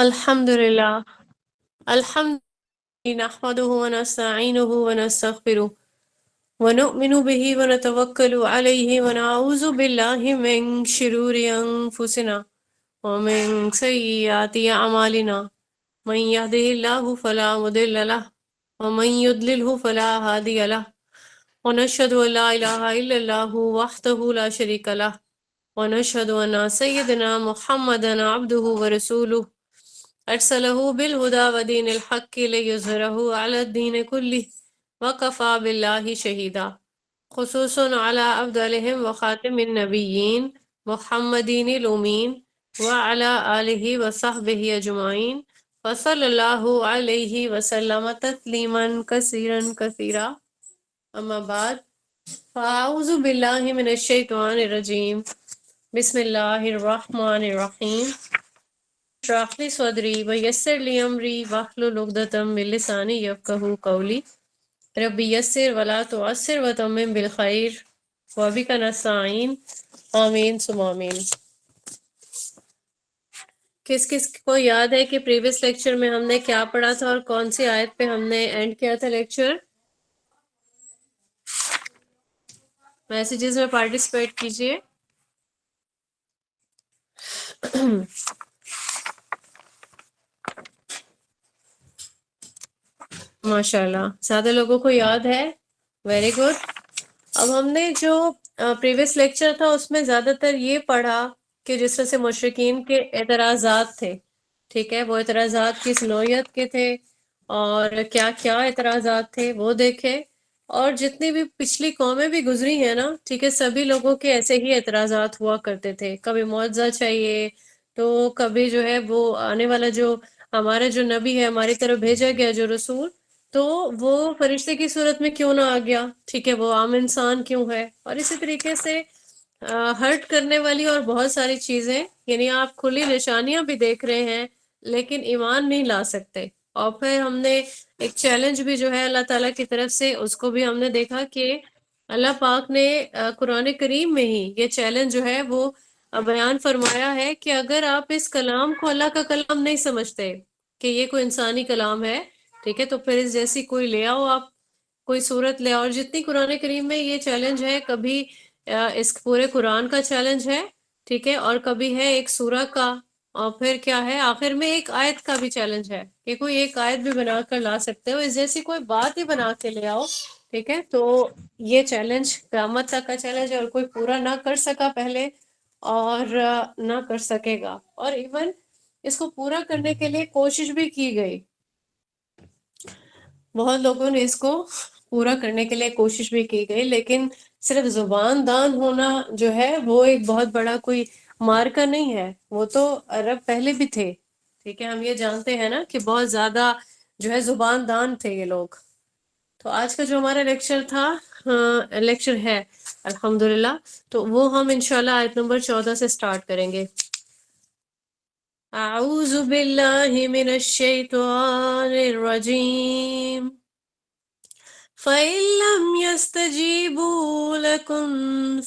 الحمد لله. الحمد لله نحمده ونستعينه ونستغفره ونؤمن به ونتوكل عليه ونعوذ بالله من شرور أنفسنا ومن سيئات أعمالنا. من يهده الله فلا مضل له ومن يضلله فلا هادي له ونشهد أن لا إله إلا الله وحده لا شريك له ونشهد أن سيدنا محمدا عبده ورسوله أرسله بالهدى ودين الحق ليظهره على الدين كله وكفى بالله شهيدا. خصوص على أفضلهم وخاتم النبيين محمد الأمين وعلى آله وصحبه أجمعين وصلى الله عليه وسلم تسليما كثيرا كثيرا. أما بعد فأعوذ بالله من الشيطان الرجيم. بسم الله الرحمن الرحيم. اشرح لي صدري ويسر لي أمري واحلل عقدة من لساني يفقهوا قولي. ربي يسر ولا تعسر وتمم بالخير وبك نستعين. آمین ثم آمین. کس کس کو یاد ہے کہ پریویس لیکچر میں ہم نے کیا پڑھا تھا اور کون سی آیت پہ ہم نے اینڈ کیا تھا لیکچر؟ میسیجز میں پارٹیسپیٹ کیجئے. ماشاءاللہ زیادہ لوگوں کو یاد ہے. Very good. اب ہم نے جو پریویس لیکچر تھا اس میں زیادہ تر یہ پڑھا کہ جس طرح سے مشرکین کے اعتراضات تھے، ٹھیک ہے، وہ اعتراضات کس نوعیت کے تھے اور کیا کیا اعتراضات تھے وہ دیکھے. اور جتنی بھی پچھلی قومیں بھی گزری ہیں نا، ٹھیک ہے، سبھی لوگوں کے ایسے ہی اعتراضات ہوا کرتے تھے. کبھی معجزہ چاہیے، تو کبھی جو ہے وہ آنے والا جو ہمارا جو نبی ہے، ہماری طرف بھیجا گیا جو رسول، تو وہ فرشتے کی صورت میں کیوں نہ آ گیا، ٹھیک ہے، وہ عام انسان کیوں ہے. اور اسی طریقے سے ہرٹ کرنے والی اور بہت ساری چیزیں، یعنی آپ کھلی نشانیاں بھی دیکھ رہے ہیں لیکن ایمان نہیں لا سکتے. اور پھر ہم نے ایک چیلنج بھی جو ہے اللہ تعالیٰ کی طرف سے اس کو بھی ہم نے دیکھا کہ اللہ پاک نے قرآن کریم میں ہی یہ چیلنج جو ہے وہ بیان فرمایا ہے کہ اگر آپ اس کلام کو اللہ کا کلام نہیں سمجھتے کہ یہ کوئی انسانی کلام ہے، ٹھیک ہے، تو پھر اس جیسی کوئی لے آؤ، آپ کوئی صورت لے آؤ. اور جتنی قرآن کریم میں یہ چیلنج ہے، کبھی اس پورے قرآن کا چیلنج ہے، ٹھیک ہے، اور کبھی ہے ایک سورہ کا، اور پھر کیا ہے آخر میں ایک آیت کا بھی چیلنج ہے کہ کوئی ایک آیت بھی بنا کر لا سکتے ہو، اس جیسی کوئی بات ہی بنا کے لے آؤ، ٹھیک ہے. تو یہ چیلنج قیامت تک کا چیلنج ہے، اور کوئی پورا نہ کر سکا پہلے اور نہ کر سکے گا. اور ایون اس کو پورا کرنے کے لیے کوشش بھی کی گئی، بہت لوگوں نے اس کو پورا کرنے کے لیے کوشش بھی کی گئی، لیکن صرف زبان دان ہونا جو ہے وہ ایک بہت بڑا کوئی مارکا نہیں ہے. وہ تو عرب پہلے بھی تھے، ٹھیک ہے، ہم یہ جانتے ہیں نا کہ بہت زیادہ جو ہے زبان دان تھے یہ لوگ. تو آج کا جو ہمارا لیکچر تھا، لیکچر ہے الحمدللہ، تو وہ ہم انشاءاللہ آیت نمبر 14 سے سٹارٹ کریں گے. اعوذ باللہ من الشیطان الرجیم. فَإِن لَّمْ يَسْتَجِيبُوا لَكُمْ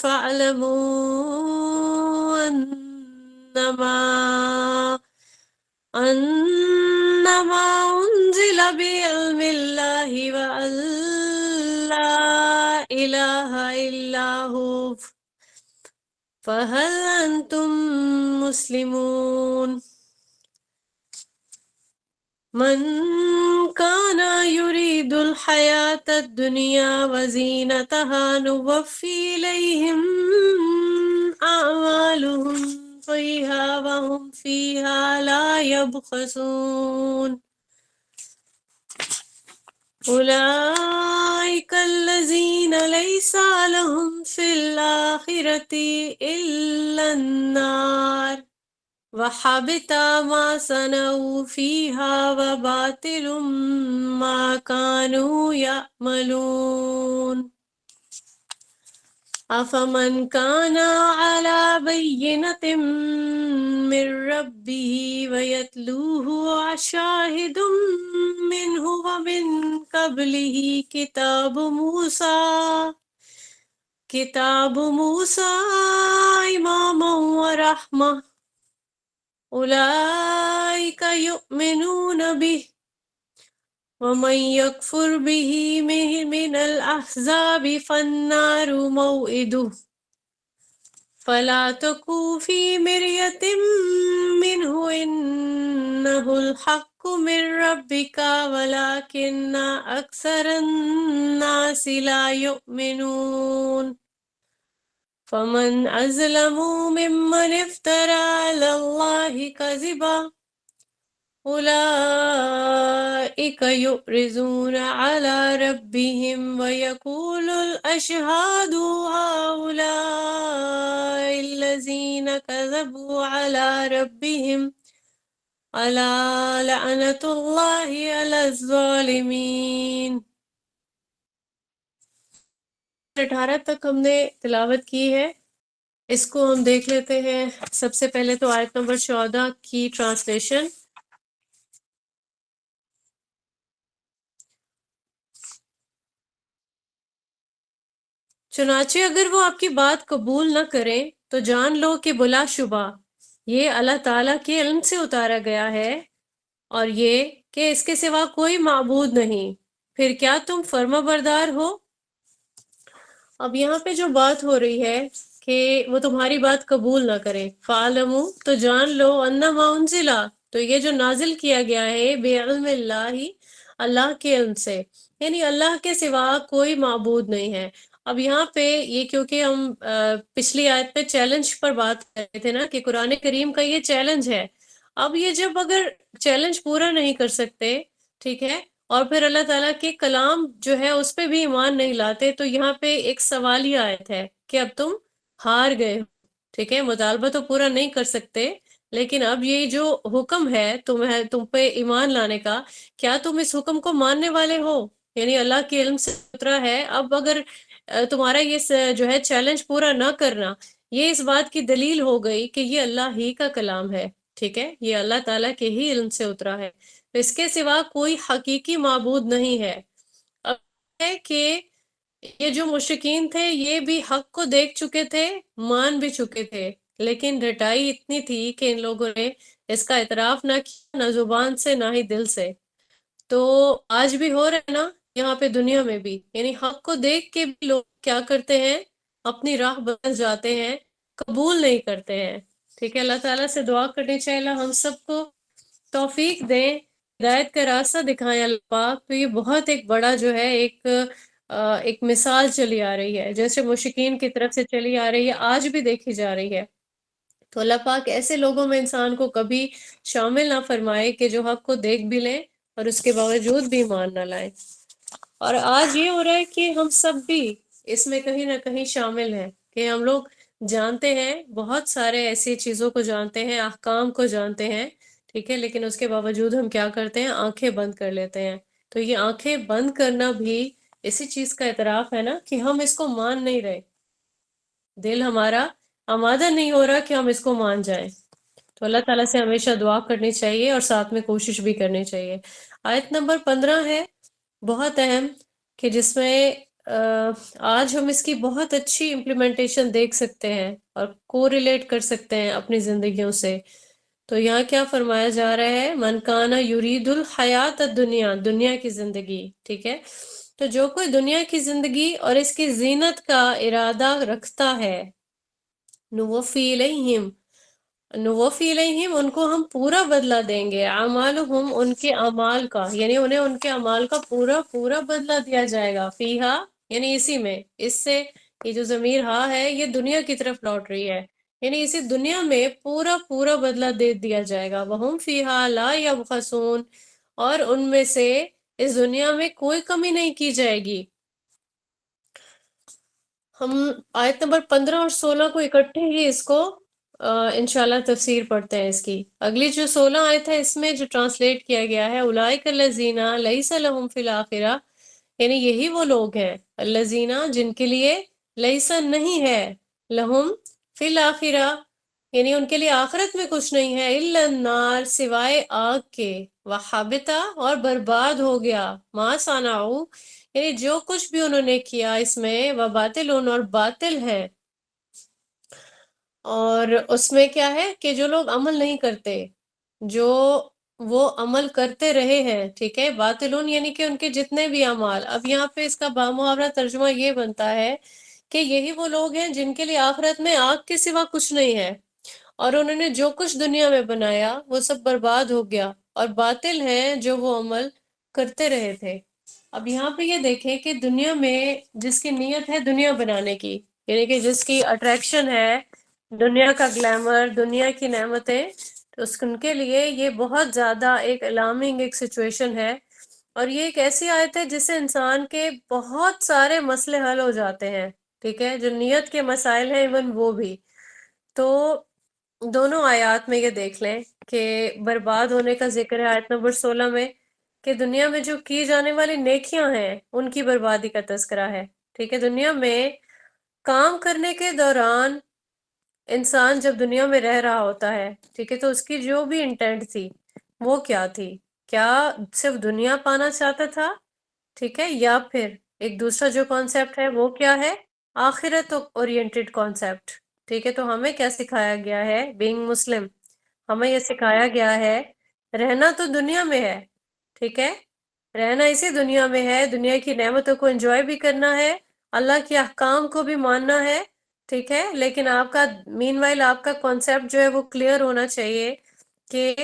فَاعْلَمُوا أَنَّمَا أُنزِلَ بِعِلْمِ اللَّهِ وَأَن لَّا إِلَٰهَ إِلَّا هُوَ فَهَلْ أَنتُم مُّسْلِمُونَ. من كان يريد الحياة الدنيا وزينتها نوفي إليهم أعمالهم فيها وهم فيها لا يبخسون. أولئك الذين ليس لهم في الآخرة إلا النار وحبط ما صنعوا فيها وباطل ما كانوا يعملون. أفمن كان على بينة من ربه ويتلوه شاهد منه ومن قبله كتاب موسى إماما ورحمة أولئك يؤمنون به ومن يكفر به من الأحزاب فالنار موئده فلا تكو في مرية منه إنه الحق من ربك ولكن أكثر الناس لا يؤمنون فمن أظلم ممن افترى على الله كذبا أولئك يؤرزون على ربهم ويقول الأشهاد هؤلاء الذين كذبوا على ربهم ألا لعنة الله على الظالمين۔ 18 تک ہم نے تلاوت کی ہے، اس کو ہم دیکھ لیتے ہیں۔ سب سے پہلے تو آیت نمبر 14 کی ٹرانسلیشن۔ چنانچہ اگر وہ آپ کی بات قبول نہ کریں تو جان لو کہ بلا شبہ یہ اللہ تعالیٰ کے علم سے اتارا گیا ہے، اور یہ کہ اس کے سوا کوئی معبود نہیں، پھر کیا تم فرما بردار ہو؟ اب یہاں پہ جو بات ہو رہی ہے کہ وہ تمہاری بات قبول نہ کریں، فَعَلَمُوا تو جان لو انما انزلہ تو یہ جو نازل کیا گیا ہے بے علم اللہ اللہ کے علم سے، یعنی اللہ کے سوا کوئی معبود نہیں ہے۔ اب یہاں پہ یہ کیونکہ ہم پچھلی آیت پہ چیلنج پر بات کر رہے تھے نا کہ قرآن کریم کا یہ چیلنج ہے، اب یہ جب اگر چیلنج پورا نہیں کر سکتے، ٹھیک ہے، اور پھر اللہ تعالیٰ کے کلام جو ہے اس پہ بھی ایمان نہیں لاتے، تو یہاں پہ ایک سوالی آیت ہے کہ اب تم ہار گئے ہو، ٹھیک ہے، مطالبہ تو پورا نہیں کر سکتے، لیکن اب یہ جو حکم ہے تم پہ ایمان لانے کا، کیا تم اس حکم کو ماننے والے ہو؟ یعنی اللہ کے علم سے اترا ہے، اب اگر تمہارا یہ جو ہے چیلنج پورا نہ کرنا، یہ اس بات کی دلیل ہو گئی کہ یہ اللہ ہی کا کلام ہے، ٹھیک ہے، یہ اللہ تعالیٰ کے ہی علم سے اترا ہے، اس کے سوا کوئی حقیقی معبود نہیں ہے۔ اب ہے کہ یہ جو مشرکین تھے یہ بھی حق کو دیکھ چکے تھے، مان بھی چکے تھے، لیکن رٹائی اتنی تھی کہ ان لوگوں نے اس کا اعتراف نہ کیا، نہ زبان سے نہ ہی دل سے۔ تو آج بھی ہو رہا ہے نا یہاں پہ دنیا میں بھی، یعنی حق کو دیکھ کے بھی لوگ کیا کرتے ہیں، اپنی راہ بدل جاتے ہیں، قبول نہیں کرتے ہیں، ٹھیک ہے۔ اللہ تعالیٰ سے دعا کرنی چاہیے اللہ ہم سب کو توفیق دیں، ہدایت کا راستہ دکھائیں اللہ پاک۔ تو یہ بہت ایک بڑا جو ہے ایک مثال چلی آ رہی ہے، جیسے مشرکین کی طرف سے چلی آ رہی ہے، آج بھی دیکھی جا رہی ہے۔ تو اللہ پاک ایسے لوگوں میں انسان کو کبھی شامل نہ فرمائے کہ جو حق کو دیکھ بھی لیں اور اس کے باوجود بھی ایمان نہ لائیں۔ اور آج یہ ہو رہا ہے کہ ہم سب بھی اس میں کہیں نہ کہیں شامل ہیں، کہ ہم لوگ جانتے ہیں، بہت سارے ایسی چیزوں کو جانتے ہیں، احکام کو جانتے ہیں، ٹھیک ہے، لیکن اس کے باوجود ہم کیا کرتے ہیں، آنکھیں بند کر لیتے ہیں۔ تو یہ آنکھیں بند کرنا بھی اسی چیز کا اعتراف ہے نا کہ ہم اس کو مان نہیں رہے، دل ہمارا آمادہ نہیں ہو رہا کہ ہم اس کو مان جائیں۔ تو اللہ تعالیٰ سے ہمیشہ دعا کرنی چاہیے اور ساتھ میں کوشش بھی کرنی چاہیے۔ آیت نمبر 15 ہے بہت اہم، کہ جس میں آج ہم اس کی بہت اچھی امپلیمنٹیشن دیکھ سکتے ہیں اور کو ریلیٹ کر سکتے ہیں اپنی زندگیوں سے۔ تو یہاں کیا فرمایا جا رہا ہے، من کانا یرید الحیات الدنیا، دنیا کی زندگی، ٹھیک ہے، تو جو کوئی دنیا کی زندگی اور اس کی زینت کا ارادہ رکھتا ہے، نوفی الیہم، نوفی الیہم ان کو ہم پورا بدلہ دیں گے، اعمالہم ان کے اعمال کا، یعنی انہیں ان کے اعمال کا پورا پورا بدلہ دیا جائے گا، فیہا یعنی اسی میں، اس سے یہ جو ضمیر ہاں ہے یہ دنیا کی طرف لوٹ رہی ہے، یعنی اسی دنیا میں پورا پورا بدلہ دے دیا جائے گا، وہم فیہا لا یبخسون، اور ان میں سے اس دنیا میں کوئی کمی نہیں کی جائے گی۔ ہم آیت نمبر 15 اور 16 کو اکٹھے ہی اس کو انشاءاللہ تفسیر پڑھتے ہیں اس کی۔ اگلی جو 16 آیت ہے اس میں جو ٹرانسلیٹ کیا گیا ہے، اولئک الذین لیس لہم فی الآخرہ، یعنی یہی وہ لوگ ہیں الذین جن کے لیے لیسا نہیں ہے، لہم فی الآخرہ یعنی ان کے لیے آخرت میں کچھ نہیں ہے، الا النار سوائے آگ کے، وحبطا اور برباد ہو گیا، ما صنعوا یعنی جو کچھ بھی انہوں نے کیا اس میں، وباطل اور باطل ہے، اور اس میں کیا ہے کہ جو لوگ عمل نہیں کرتے، جو وہ عمل کرتے رہے ہیں، ٹھیک ہے، باطلون یعنی کہ ان کے جتنے بھی اعمال، اب یہاں پہ اس کا بامحاورہ ترجمہ یہ بنتا ہے کہ یہی وہ لوگ ہیں جن کے لیے آخرت میں آگ کے سوا کچھ نہیں ہے، اور انہوں نے جو کچھ دنیا میں بنایا وہ سب برباد ہو گیا، اور باطل ہیں جو وہ عمل کرتے رہے تھے۔ اب یہاں پہ یہ دیکھیں کہ دنیا میں جس کی نیت ہے دنیا بنانے کی، یعنی کہ جس کی اٹریکشن ہے دنیا کا گلیمر، دنیا کی نعمتیں، تو ان کے لیے یہ بہت زیادہ ایک الارمنگ ایک سچویشن ہے، اور یہ ایک ایسی آیت ہے جس سے انسان کے بہت سارے مسئلے حل ہو جاتے ہیں، ٹھیک ہے، جو نیت کے مسائل ہیں ایون وہ بھی۔ تو دونوں آیات میں یہ دیکھ لیں کہ برباد ہونے کا ذکر ہے آیت نمبر 16 میں، کہ دنیا میں جو کی جانے والی نیکیاں ہیں ان کی بربادی کا تذکرہ ہے، ٹھیک ہے۔ دنیا میں کام کرنے کے دوران انسان جب دنیا میں رہ رہا ہوتا ہے، ٹھیک ہے، تو اس کی جو بھی انٹینٹ تھی وہ کیا تھی؟ کیا صرف دنیا پانا چاہتا تھا، ٹھیک ہے، یا پھر ایک دوسرا جو کانسیپٹ ہے وہ کیا ہے؟ آخرت اورینٹڈ کانسیپٹ، ٹھیک ہے۔ تو ہمیں کیا سکھایا گیا ہے بینگ مسلم؟ ہمیں یہ سکھایا گیا ہے رہنا تو دنیا میں ہے، ٹھیک ہے، رہنا اسی دنیا میں ہے، دنیا کی نعمتوں کو انجوائے بھی کرنا ہے، اللہ کے احکام کو بھی ماننا ہے، ٹھیک ہے، لیکن آپ کا مین وائل آپ کا کانسیپٹ جو ہے وہ کلیئر ہونا چاہیے کہ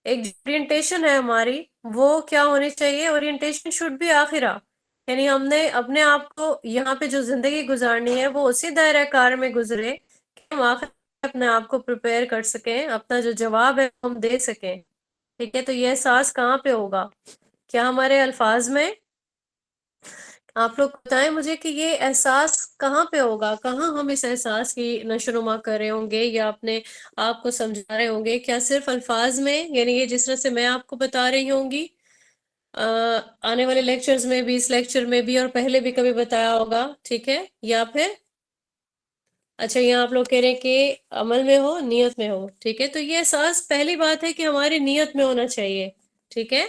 ایک اورینٹیشن ہے ہماری، وہ کیا ہونی چاہیے؟ اورینٹیشن شوڈ بی آخرہ، یعنی ہم نے اپنے آپ کو یہاں پہ جو زندگی گزارنی ہے وہ اسی دائرہ کار میں گزرے کہ ہم آخر اپنے آپ کو پریپیئر کر سکیں، اپنا جو جواب ہے ہم دے سکیں، ٹھیک ہے۔ تو یہ احساس کہاں پہ ہوگا؟ کیا ہمارے الفاظ میں؟ آپ لوگ بتائیں مجھے کہ یہ احساس کہاں پہ ہوگا، کہاں ہم اس احساس کی نشو نما کر رہے ہوں گے یا اپنے آپ کو سمجھا رہے ہوں گے؟ کیا صرف الفاظ میں، یعنی یہ جس طرح سے میں آپ کو بتا رہی ہوں گی آنے والے لیکچرز میں بھی، اس لیکچر میں بھی، اور پہلے بھی کبھی بتایا ہوگا، ٹھیک ہے، یا پھر اچھا یہاں آپ لوگ کہہ رہے ہیں کہ عمل میں ہو، نیت میں ہو، ٹھیک ہے۔ تو یہ احساس پہلی بات ہے کہ ہماری نیت میں ہونا چاہیے، ٹھیک ہے،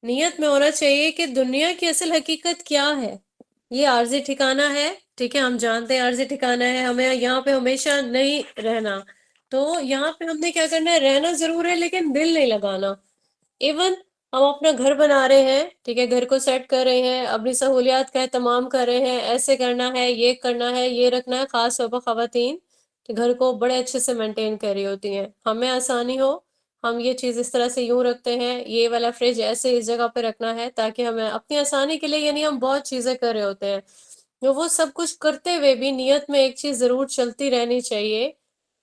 نیت میں ہونا چاہیے کہ دنیا کی اصل حقیقت کیا ہے۔ یہ عارضی ٹھکانہ ہے، ٹھیک ہے، ہم جانتے ہیں عارضی ٹھکانہ ہے، ہمیں یہاں پہ ہمیشہ نہیں رہنا، تو یہاں پہ ہم نے کیا کرنا ہے؟ رہنا ضرور ہے لیکن دل نہیں لگانا۔ ایون ہم اپنا گھر بنا رہے ہیں، ٹھیک ہے، گھر کو سیٹ کر رہے ہیں، اپنی سہولیات کا اہتمام کر رہے ہیں، ایسے کرنا ہے، یہ رکھنا ہے، خاص طور پر خواتین کہ گھر کو بڑے اچھے سے مینٹین کر رہی ہوتی ہیں، ہمیں آسانی ہو، ہم یہ چیز اس طرح سے یوں رکھتے ہیں، یہ والا فریج ایسے اس جگہ پہ رکھنا ہے تاکہ ہمیں اپنی آسانی کے لیے، یعنی ہم بہت چیزیں کر رہے ہوتے ہیں، جو وہ سب کچھ کرتے ہوئے بھی نیت میں ایک چیز ضرور چلتی رہنی چاہیے،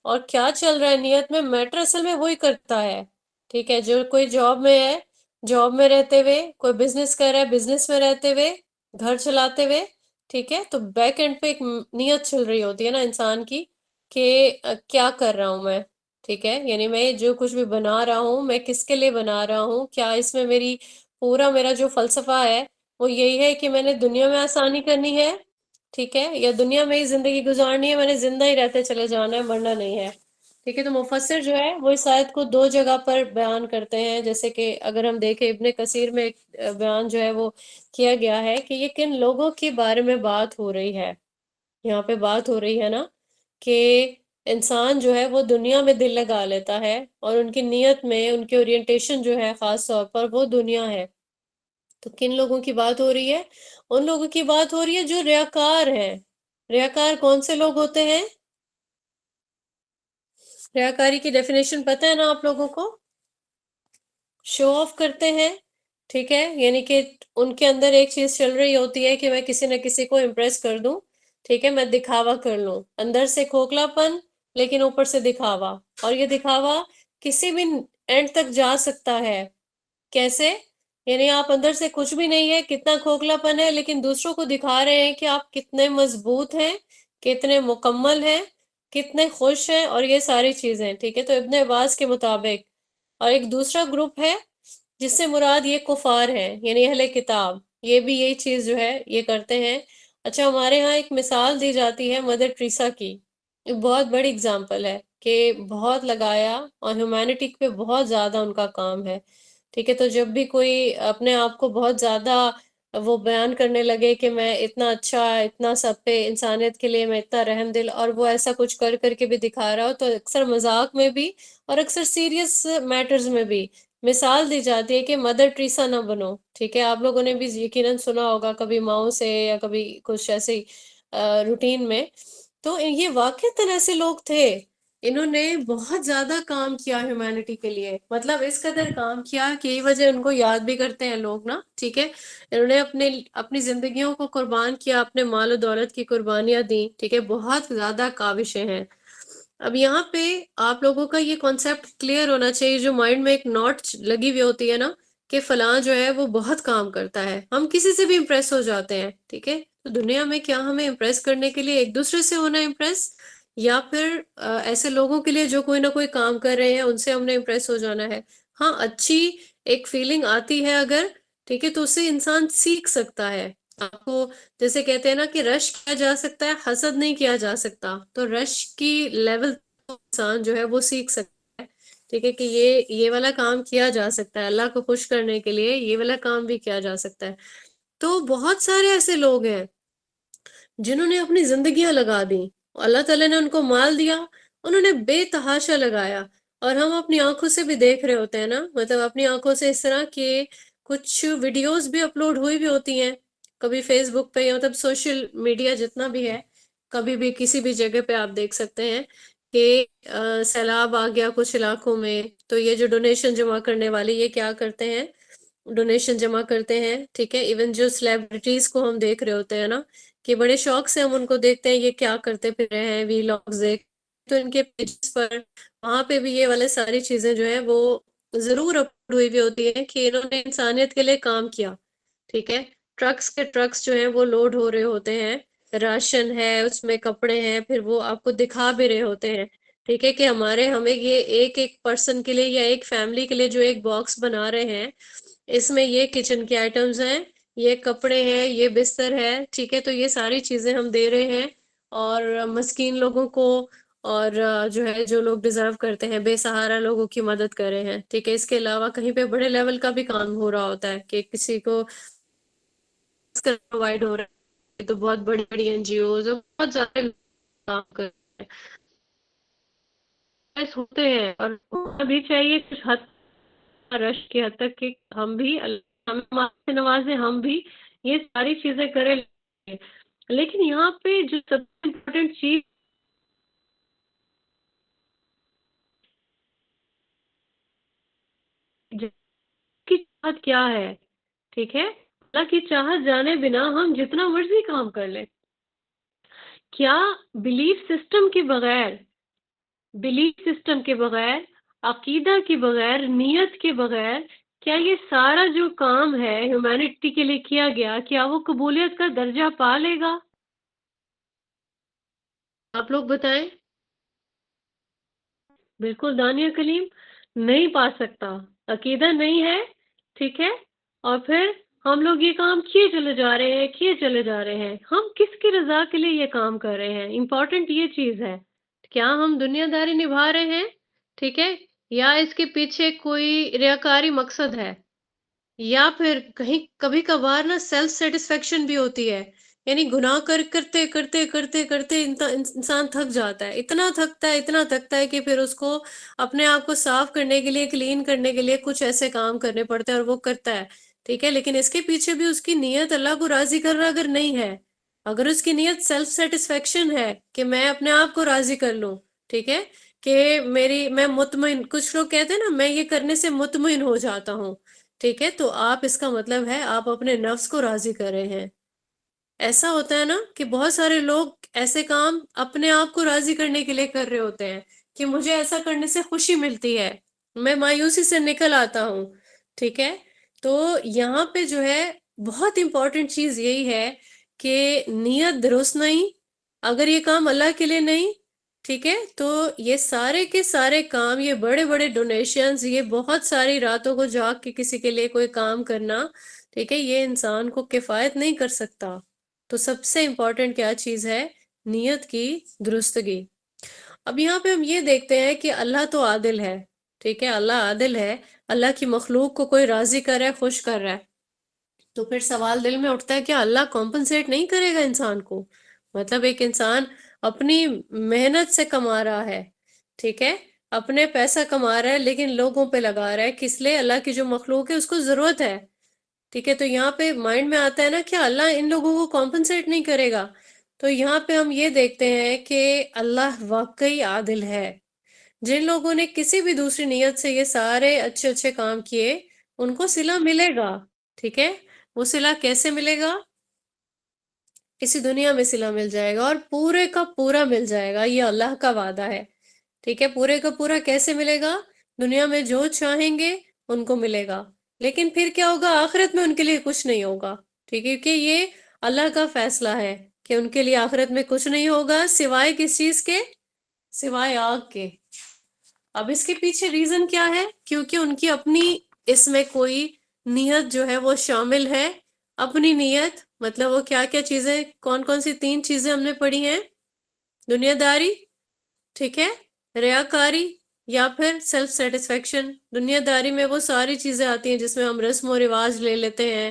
اور کیا چل رہا ہے نیت میں، میٹر اصل میں وہی کرتا ہے، ٹھیک ہے۔ جو کوئی جاب میں ہے، جاب میں رہتے ہوئے، کوئی بزنس کر رہا ہے، بزنس میں رہتے ہوئے، گھر چلاتے ہوئے، ٹھیک ہے، تو بیک اینڈ پہ ایک نیت چل رہی ہوتی ہے نا انسان کی کہ کیا کر رہا ہوں میں، ٹھیک ہے، یعنی میں جو کچھ بھی بنا رہا ہوں میں کس کے لیے بنا رہا ہوں، کیا اس میں میرا جو فلسفہ ہے وہ یہی ہے کہ میں نے دنیا میں آسانی کرنی ہے، ٹھیک ہے، یا دنیا میں ہی زندگی گزارنی ہے، میں نے زندہ ہی رہتے چلے جانا ہے، مرنا نہیں ہے، ٹھیک ہے۔ تو مفسر جو ہے وہ اس آیت کو دو جگہ پر بیان کرتے ہیں، جیسے کہ اگر ہم دیکھیں ابن کثیر میں ایک بیان جو ہے وہ کیا گیا ہے کہ یہ کن لوگوں کے بارے میں بات ہو رہی ہے، یہاں پہ بات ہو رہی ہے نا کہ انسان جو ہے وہ دنیا میں دل لگا لیتا ہے، اور ان کی نیت میں ان کی اورینٹیشن جو ہے خاص طور پر وہ دنیا ہے، تو کن لوگوں کی بات ہو رہی ہے؟ ان لوگوں کی بات ہو رہی ہے جو ریاکار ہیں۔ ریاکار کون سے لوگ ہوتے ہیں؟ ریاکاری کی ڈیفینیشن پتہ ہے نا آپ لوگوں کو؟ شو آف کرتے ہیں، ٹھیک ہے، یعنی کہ ان کے اندر ایک چیز چل رہی ہوتی ہے کہ میں کسی نہ کسی کو امپریس کر دوں، ٹھیک ہے، میں دکھاوا کر لوں، اندر سے کھوکھلا پن لیکن اوپر سے دکھاوا، اور یہ دکھاوا کسی بھی اینڈ تک جا سکتا ہے، کیسے؟ یعنی آپ اندر سے کچھ بھی نہیں ہے، کتنا کھوکھلا پن ہے، لیکن دوسروں کو دکھا رہے ہیں کہ آپ کتنے مضبوط ہیں، کتنے مکمل ہیں، کتنے خوش ہیں، اور یہ ساری چیزیں، ٹھیک ہے۔ تو ابن عباس کے مطابق، اور ایک دوسرا گروپ ہے جس سے مراد یہ کفار ہیں، یعنی اہل کتاب، یہ بھی یہی چیز جو ہے یہ کرتے ہیں۔ اچھا ہمارے ہاں ایک مثال دی جاتی ہے مدر ٹریسا کی، ایک بہت بڑی اگزامپل ہے کہ بہت لگایا اور ہیومینٹی پہ بہت زیادہ ان کا کام ہے، ٹھیک ہے۔ تو جب بھی کوئی اپنے آپ کو بہت زیادہ وہ بیان کرنے لگے کہ میں اتنا اچھا، اتنا سب پہ انسانیت کے لیے میں اتنا رحم دل، اور وہ ایسا کچھ کر کر کے بھی دکھا رہا ہو، تو اکثر مذاق میں بھی اور اکثر سیریس میٹرز میں بھی مثال دی جاتی ہے کہ مدر ٹریسا نہ بنو، ٹھیک ہے؟ آپ لوگوں نے بھی یقیناً سنا ہوگا کبھی ماؤں سے یا کبھی کچھ ایسے روٹین میں. تو یہ واقعتاً ایسے لوگ تھے، انہوں نے بہت زیادہ کام کیا ہیومینٹی کے لیے، مطلب اس قدر کام کیا کہ یہ وجہ ان کو یاد بھی کرتے ہیں لوگ نا، ٹھیک ہے؟ انہوں نے اپنی زندگیوں کو قربان کیا، اپنے مال و دولت کی قربانیاں دیں، ٹھیک ہے؟ بہت زیادہ کاوشیں ہیں. اب یہاں پہ آپ لوگوں کا یہ کانسیپٹ کلیئر ہونا چاہیے، جو مائنڈ میں ایک نوٹ لگی ہوئی ہوتی ہے نا کہ فلاں جو ہے وہ بہت کام کرتا ہے، ہم کسی سے بھی امپریس ہو جاتے ہیں، ٹھیک ہے؟ تو دنیا میں کیا ہمیں امپریس کرنے کے لیے ایک دوسرے سے ہونا امپریس، یا پھر ایسے لوگوں کے لیے جو کوئی نہ کوئی کام کر رہے ہیں ان سے ہم نے امپریس ہو جانا ہے؟ ہاں، اچھی ایک فیلنگ آتی ہے اگر، ٹھیک ہے، تو اس سے انسان سیکھ سکتا ہے. آپ کو جیسے کہتے ہیں نا کہ رش کیا جا سکتا ہے، حسد نہیں کیا جا سکتا، تو رش کی لیول انسان جو ہے وہ سیکھ سکتا ہے، ٹھیک ہے، کہ یہ والا کام کیا جا سکتا ہے، اللہ کو خوش کرنے کے لیے یہ والا کام بھی کیا جا سکتا ہے. تو بہت سارے ایسے لوگ ہیں جنہوں نے اپنی زندگیاں لگا دی، اللہ تعالیٰ نے ان کو مال دیا، انہوں نے بے تحاشا لگایا، اور ہم اپنی آنکھوں سے بھی دیکھ رہے ہوتے ہیں نا، مطلب اپنی آنکھوں سے اس طرح کہ کچھ ویڈیوز بھی اپلوڈ ہوئی بھی ہوتی ہیں کبھی فیس بک پہ، یا مطلب سوشل میڈیا جتنا بھی ہے، کبھی بھی کسی بھی جگہ پہ آپ دیکھ سکتے ہیں کہ سیلاب آ گیا کچھ علاقوں میں، تو یہ جو ڈونیشن جمع کرنے والے یہ کیا کرتے ہیں، ڈونیشن جمع کرتے ہیں، ٹھیک ہے؟ ایون جو سیلیبریٹیز کو ہم دیکھ رہے ہوتے ہیں نا کہ بڑے شوق سے ہم ان کو دیکھتے ہیں، یہ کیا کرتے پھر رہے ہیں، وی لاگز دیکھ، تو ان کے پیجز پر وہاں پہ بھی یہ والے ساری چیزیں جو ہیں وہ ضرور اپلوڈ ہوئی ہوتی ہیں کہ انہوں نے انسانیت کے لیے کام کیا، ٹھیک ہے؟ ٹرکس کے ٹرکس جو ہیں وہ لوڈ ہو رہے ہوتے ہیں، راشن ہے، اس میں کپڑے ہیں، پھر وہ آپ کو دکھا بھی رہے ہوتے ہیں، ٹھیک ہے، کہ ہمیں یہ ایک ایک پرسن کے لیے یا ایک فیملی کے لیے جو ایک باکس بنا رہے ہیں، اس میں یہ کچن کے آئٹمز ہیں، یہ کپڑے ہیں، یہ بستر ہے، ٹھیک ہے؟ تو یہ ساری چیزیں ہم دے رہے ہیں، اور مسکین لوگوں کو، اور جو ہے جو لوگ ڈیزرو کرتے ہیں، بے سہارا لوگوں کی مدد کر رہے ہیں، ٹھیک ہے؟ اس کے علاوہ کہیں پہ بڑے لیول کا بھی کام ہو رہا ہوتا ہے کہ کسی کو پرووائڈ ہو رہا ہے، تو بہت بڑی بڑی این جی اوز بہت زیادہ لوگ کام کر رہے ہیں، ہوتے ہیں، اور ہونا بھی چاہیے کچھ حد رش کی حد تک کہ ہم بھی اللہ ہمیں مال سے نوازے، ہم بھی یہ ساری چیزیں کریں. لیکن یہاں پہ جو سب سے امپورٹنٹ چیز کی چاہت کیا ہے، ٹھیک ہے؟ اللہ کی چاہت جانے بنا ہم جتنا مرضی کام کر لیں، کیا بلیف سسٹم کے بغیر، عقیدہ کے بغیر، نیت کے بغیر، کیا یہ سارا جو کام ہے ہیومینٹی کے لیے کیا گیا، کیا وہ قبولیت کا درجہ پا لے گا؟ آپ لوگ بتائیں. بالکل دانیہ کلیم نہیں پا سکتا، عقیدہ نہیں ہے، ٹھیک ہے؟ اور پھر ہم لوگ یہ کام کیے چلے جا رہے ہیں، ہم کس کی رضا کے لیے یہ کام کر رہے ہیں؟ امپورٹنٹ یہ چیز ہے، کیا ہم دنیا داری نبھا رہے ہیں، ٹھیک ہے، یا اس کے پیچھے کوئی ریاکاری مقصد ہے، یا پھر کہیں کبھی کبھار نا سیلف سیٹسفیکشن بھی ہوتی ہے، یعنی گناہ کرتے کرتے کرتے کرتے انسان تھک جاتا ہے، اتنا تھکتا ہے کہ پھر اس کو اپنے آپ کو صاف کرنے کے لیے، کلین کرنے کے لیے کچھ ایسے کام کرنے پڑتے ہیں، اور وہ کرتا ہے، ٹھیک ہے؟ لیکن اس کے پیچھے بھی اس کی نیت اللہ کو راضی کر رہا اگر نہیں ہے، اگر اس کی نیت سیلف سیٹسفیکشن ہے کہ میں اپنے آپ کو راضی کر لوں، ٹھیک ہے، کہ میں مطمئن، کچھ لوگ کہتے ہیں نا میں یہ کرنے سے مطمئن ہو جاتا ہوں، ٹھیک ہے، تو آپ اس کا مطلب ہے آپ اپنے نفس کو راضی کر رہے ہیں. ایسا ہوتا ہے نا کہ بہت سارے لوگ ایسے کام اپنے آپ کو راضی کرنے کے لیے کر رہے ہوتے ہیں کہ مجھے ایسا کرنے سے خوشی ملتی ہے، میں مایوسی سے نکل آتا ہوں، ٹھیک ہے؟ تو یہاں پہ جو ہے بہت امپورٹنٹ چیز یہی ہے کہ نیت درست نہیں، اگر یہ کام اللہ کے لیے نہیں، ٹھیک ہے، تو یہ سارے کے سارے کام، یہ بڑے بڑے ڈونیشنز، یہ بہت ساری راتوں کو جاگ کے کسی کے لیے کوئی کام کرنا، ٹھیک ہے، یہ انسان کو کفایت نہیں کر سکتا. تو سب سے امپورٹنٹ کیا چیز ہے؟ نیت کی درستگی. اب یہاں پہ ہم یہ دیکھتے ہیں کہ اللہ تو عادل ہے، ٹھیک ہے، اللہ عادل ہے، اللہ کی مخلوق کو کوئی راضی کر رہا ہے، خوش کر رہا ہے، تو پھر سوال دل میں اٹھتا ہے کہ اللہ کمپنسیٹ نہیں کرے گا انسان کو؟ مطلب ایک انسان اپنی محنت سے کما رہا ہے، ٹھیک ہے، اپنے پیسہ کما رہا ہے، لیکن لوگوں پہ لگا رہا ہے، کس لیے؟ اللہ کی جو مخلوق ہے اس کو ضرورت ہے، ٹھیک ہے۔ تو یہاں پہ مائنڈ میں آتا ہے نا کہ اللہ ان لوگوں کو کمپنسیٹ نہیں کرے گا۔ تو یہاں پہ ہم یہ دیکھتے ہیں کہ اللہ واقعی عادل ہے۔ جن لوگوں نے کسی بھی دوسری نیت سے یہ سارے اچھے اچھے کام کیے، ان کو صلہ ملے گا، ٹھیک ہے۔ وہ صلہ کیسے ملے گا؟ اسی دنیا میں صلہ مل جائے گا، اور پورے کا پورا مل جائے گا، یہ اللہ کا وعدہ ہے، ٹھیک ہے۔ پورے کا پورا کیسے ملے گا؟ دنیا میں جو چاہیں گے ان کو ملے گا، لیکن پھر کیا ہوگا؟ آخرت میں ان کے لیے کچھ نہیں ہوگا، ٹھیک ہے، کہ یہ اللہ کا فیصلہ ہے کہ ان کے لیے آخرت میں کچھ نہیں ہوگا، سوائے کس چیز کے؟ سوائے آگ کے۔ اب اس کے پیچھے ریزن کیا ہے؟ کیونکہ ان کی اپنی اس میں کوئی نیت جو ہے وہ شامل ہے۔ اپنی نیت مطلب وہ کیا کیا چیزیں، کون کون سی 3 چیزیں ہم نے پڑھی ہیں؟ دنیا داری، ٹھیک ہے، ریاکاری، یا پھر سیلف سیٹسفیکشن۔ دنیا داری میں وہ ساری چیزیں آتی ہیں جس میں ہم رسم و رواج لے لیتے ہیں،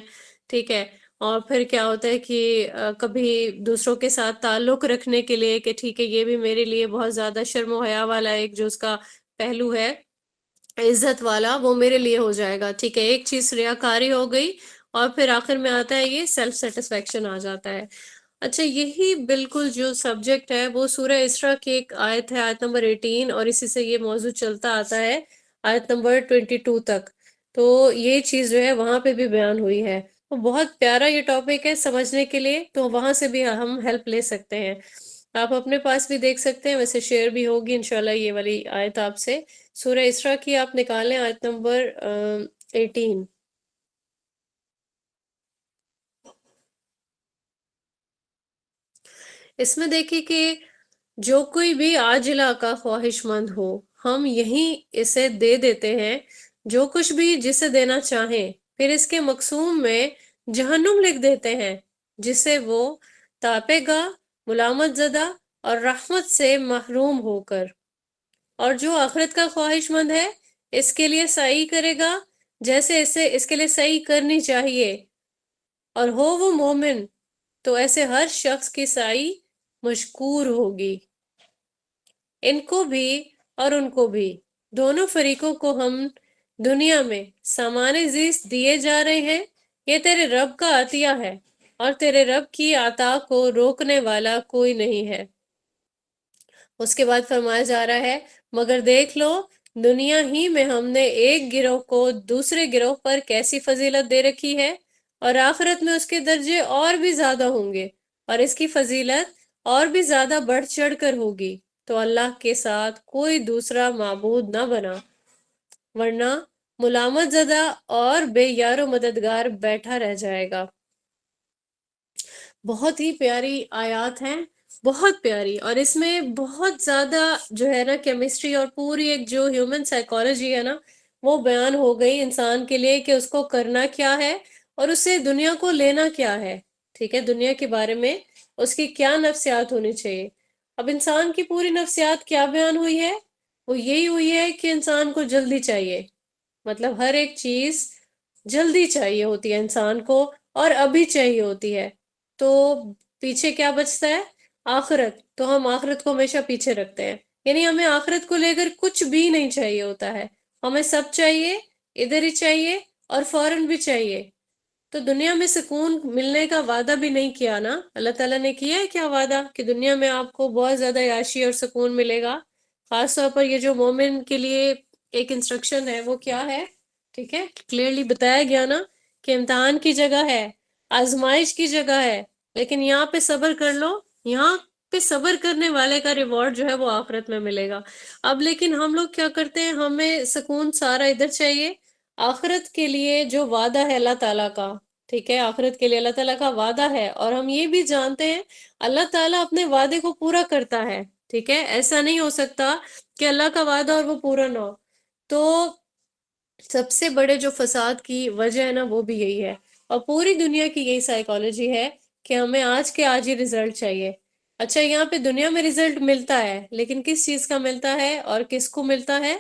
ٹھیک ہے، اور پھر کیا ہوتا ہے کہ کبھی دوسروں کے ساتھ تعلق رکھنے کے لیے کہ ٹھیک ہے یہ بھی میرے لیے بہت زیادہ شرم و حیا والا ایک جو اس کا پہلو ہے، عزت والا، وہ میرے لیے ہو جائے گا، ٹھیک ہے۔ ایک چیز ریاکاری ہو گئی، اور پھر آخر میں آتا ہے یہ سیلف سیٹسفیکشن آ جاتا ہے۔ اچھا، یہی بالکل جو سبجیکٹ ہے وہ سورہ اسراء کی ایک آیت ہے، آیت نمبر 18، اور اسی سے یہ موضوع چلتا آتا ہے آیت نمبر 22 تک۔ تو یہ چیز جو ہے وہاں پہ بھی بیان ہوئی ہے۔ وہ بہت پیارا یہ ٹاپک ہے سمجھنے کے لیے، تو وہاں سے بھی ہم ہیلپ لے سکتے ہیں۔ آپ اپنے پاس بھی دیکھ سکتے ہیں، ویسے شیئر بھی ہوگی انشاءاللہ یہ والی آیت آپ سے۔ سورہ اسراء کی آپ نکالیں آیت نمبر 18۔ اس میں دیکھیے کہ جو کوئی بھی عاجلہ کا خواہش مند ہو، ہم یہیں اسے دے دیتے ہیں جو کچھ بھی جسے دینا چاہیں، پھر اس کے مقسوم میں جہنم لکھ دیتے ہیں جسے وہ تاپے گا ملامت زدہ اور رحمت سے محروم ہو کر۔ اور جو آخرت کا خواہش مند ہے اس کے لیے سعی کرے گا جیسے اس کے لیے سعی کرنی چاہیے، اور ہو وہ مومن تو ایسے ہر شخص کی سعی مشکور ہوگی۔ ان کو بھی اور ان کو بھی، دونوں فریقوں کو ہم دنیا میں سامان زیست دیے جا رہے ہیں، یہ تیرے رب کا عطیہ ہے، اور تیرے رب کی عطا کو روکنے والا کوئی نہیں ہے۔ اس کے بعد فرمایا جا رہا ہے مگر دیکھ لو دنیا ہی میں ہم نے ایک گروہ کو دوسرے گروہ پر کیسی فضیلت دے رکھی ہے، اور آخرت میں اس کے درجے اور بھی زیادہ ہوں گے، اور اس کی فضیلت اور بھی زیادہ بڑھ چڑھ کر ہوگی۔ تو اللہ کے ساتھ کوئی دوسرا معبود نہ بنا، ورنہ ملامت زدہ اور بے یار و مددگار بیٹھا رہ جائے گا۔ بہت ہی پیاری آیات ہیں، بہت پیاری، اور اس میں بہت زیادہ جو ہے نا کیمسٹری اور پوری ایک جو ہیومن سائیکالوجی ہے نا وہ بیان ہو گئی انسان کے لیے کہ اس کو کرنا کیا ہے اور اسے دنیا کو لینا کیا ہے، ٹھیک ہے، دنیا کے بارے میں اس کی کیا نفسیات ہونی چاہیے۔ اب انسان کی پوری نفسیات کیا بیان ہوئی ہے؟ وہ یہی ہوئی ہے کہ انسان کو جلدی چاہیے، مطلب ہر ایک چیز جلدی چاہیے ہوتی ہے انسان کو، اور ابھی چاہیے ہوتی ہے۔ تو پیچھے کیا بچتا ہے؟ آخرت، تو ہم آخرت کو ہمیشہ پیچھے رکھتے ہیں، یعنی ہمیں آخرت کو لے کر کچھ بھی نہیں چاہیے ہوتا ہے، ہمیں سب چاہیے، ادھر ہی چاہیے، اور فوراً بھی چاہیے۔ تو دنیا میں سکون ملنے کا وعدہ بھی نہیں کیا نا اللہ تعالیٰ نے؟ کیا ہے کیا وعدہ کہ دنیا میں آپ کو بہت زیادہ عیاشی اور سکون ملے گا؟ خاص طور پر یہ جو مومن کے لیے ایک انسٹرکشن ہے وہ کیا ہے؟ ٹھیک ہے، کلیئرلی بتایا گیا نا کہ امتحان کی جگہ ہے، آزمائش کی جگہ ہے، لیکن یہاں پہ صبر کر لو، یہاں پہ صبر کرنے والے کا ریوارڈ جو ہے وہ آخرت میں ملے گا۔ اب لیکن ہم لوگ کیا کرتے ہیں؟ ہمیں سکون سارا ادھر چاہیے، آخرت کے لیے جو وعدہ ہے اللہ تعالیٰ کا، ٹھیک ہے، آخرت کے لیے اللہ تعالیٰ کا وعدہ ہے، اور ہم یہ بھی جانتے ہیں اللہ تعالیٰ اپنے وعدے کو پورا کرتا ہے، ٹھیک ہے، ایسا نہیں ہو سکتا کہ اللہ کا وعدہ اور وہ پورا نہ ہو۔ تو سب سے بڑے جو فساد کی وجہ ہے نا وہ بھی یہی ہے، اور پوری دنیا کی یہی سائیکالوجی ہے کہ ہمیں آج کے آج ہی ریزلٹ چاہیے۔ اچھا، یہاں پہ دنیا میں ریزلٹ ملتا ہے، لیکن کس چیز کا ملتا ہے اور کس کو ملتا ہے؟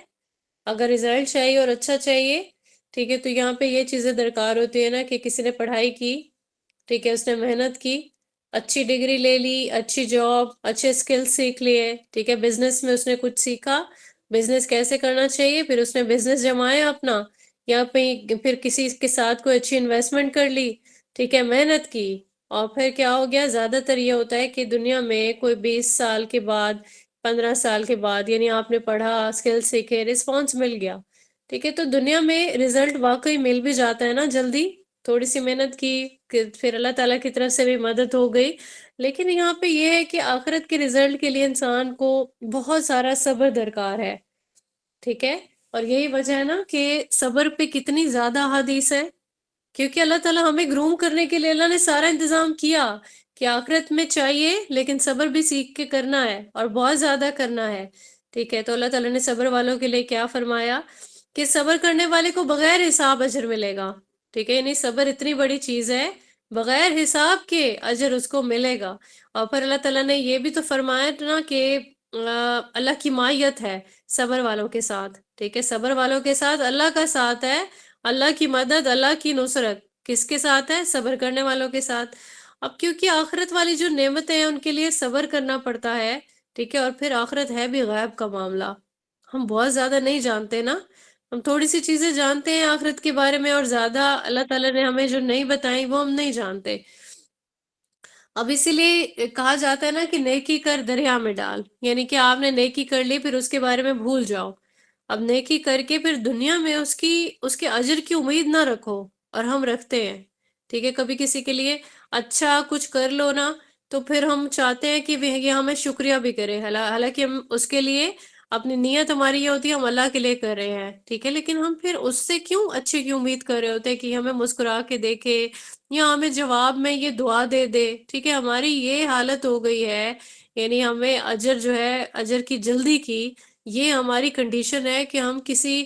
اگر ریزلٹ چاہیے اور اچھا چاہیے ٹھیک ہے، تو یہاں پہ یہ چیزیں درکار ہوتی ہے نا کہ کسی نے پڑھائی کی، ٹھیک ہے، اس نے محنت کی، اچھی ڈگری لے لی، اچھی جاب، اچھے سکل سیکھ لیے، ٹھیک ہے، بزنس میں اس نے کچھ سیکھا، بزنس کیسے کرنا چاہیے، پھر اس نے بزنس جمایا اپنا، یا پھر کسی کے ساتھ کوئی اچھی انویسٹمنٹ کر لی، ٹھیک ہے، محنت کی، اور پھر کیا ہو گیا، زیادہ تر یہ ہوتا ہے کہ دنیا میں کوئی 20 سال کے بعد، 15 سال کے بعد، یعنی آپ نے پڑھا، اسکل سیکھے، رسپانس مل گیا، ٹھیک ہے، تو دنیا میں رزلٹ واقعی مل بھی جاتا ہے نا جلدی، تھوڑی سی محنت کی پھر اللہ تعالیٰ کی طرف سے بھی مدد ہو گئی، لیکن یہاں پہ یہ ہے کہ آخرت کے رزلٹ کے لیے انسان کو بہت سارا صبر درکار ہے، ٹھیک ہے، اور یہی وجہ ہے نا کہ صبر پہ کتنی زیادہ حدیث ہے، کیونکہ اللہ تعالیٰ ہمیں گروم کرنے کے لیے اللہ نے سارا انتظام کیا کہ آخرت میں چاہیے لیکن صبر بھی سیکھ کے کرنا ہے اور بہت زیادہ کرنا ہے، ٹھیک ہے، تو اللہ تعالیٰ نے صبر والوں کے لیے کیا فرمایا کہ صبر کرنے والے کو بغیر حساب اجر ملے گا، ٹھیک ہے، یعنی صبر اتنی بڑی چیز ہے، بغیر حساب کے اجر اس کو ملے گا، اور پھر اللہ تعالیٰ نے یہ بھی تو فرمایا نا کہ اللہ کی معیت ہے صبر والوں کے ساتھ، ٹھیک ہے، صبر والوں کے ساتھ اللہ کا ساتھ ہے، اللہ کی مدد، اللہ کی نصرت کس کے ساتھ ہے؟ صبر کرنے والوں کے ساتھ۔ اب کیونکہ آخرت والی جو نعمتیں ہیں ان کے لیے صبر کرنا پڑتا ہے، ٹھیک ہے، اور پھر آخرت ہے بھی غیب کا معاملہ، ہم بہت زیادہ نہیں جانتے نا، ہم تھوڑی سی چیزیں جانتے ہیں آخرت کے بارے میں، اور زیادہ اللہ تعالیٰ نے ہمیں جو نہیں بتائیں وہ ہم نہیں جانتے۔ اب اسی لیے کہا جاتا ہے نا کہ نیکی کر دریا میں ڈال، یعنی کہ آپ نے نیکی کر لی پھر اس کے بارے میں بھول جاؤ، اب نیکی کر کے پھر دنیا میں اس کے اجر کی امید نہ رکھو، اور ہم رکھتے ہیں، ٹھیک ہے، کبھی کسی کے لیے اچھا کچھ کر لو نا تو پھر ہم چاہتے ہیں کہ یہ ہمیں شکریہ بھی کرے، حالانکہ ہم اس کے لیے اپنی نیت ہماری یہ ہوتی ہے ہم اللہ کے لیے کر رہے ہیں، ٹھیک ہے، لیکن ہم پھر اس سے کیوں اچھے کی امید کر رہے ہوتے ہیں کہ ہمیں مسکرا کے دیکھے یا ہمیں جواب میں یہ دعا دے دے، ٹھیک ہے، ہماری یہ حالت ہو گئی ہے، یعنی ہمیں اجر جو ہے، اجر کی جلدی کی، یہ ہماری کنڈیشن ہے کہ ہم کسی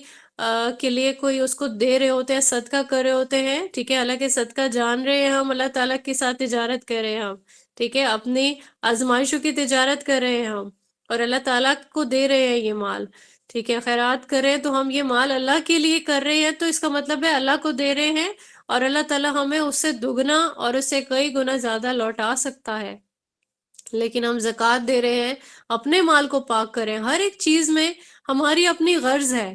کے لیے کوئی اس کو دے رہے ہوتے ہیں، صدقہ کر رہے ہوتے ہیں، ٹھیک ہے، حالانکہ صدقہ جان رہے ہیں ہم اللہ تعالیٰ کے ساتھ تجارت کر رہے ہیں ہم، ٹھیک ہے، اپنی آزمائشوں کی تجارت کر رہے ہیں ہم، اور اللہ تعالیٰ کو دے رہے ہیں یہ مال، ٹھیک ہے، خیرات کر رہے ہیں تو ہم یہ مال اللہ کے لیے کر رہے ہیں، تو اس کا مطلب ہے اللہ کو دے رہے ہیں، اور اللہ تعالیٰ ہمیں اس سے دگنا اور اس سے کئی گنا زیادہ لوٹا سکتا ہے، لیکن ہم زکوٰۃ دے رہے ہیں، اپنے مال کو پاک کریں، ہر ایک چیز میں ہماری اپنی غرض ہے،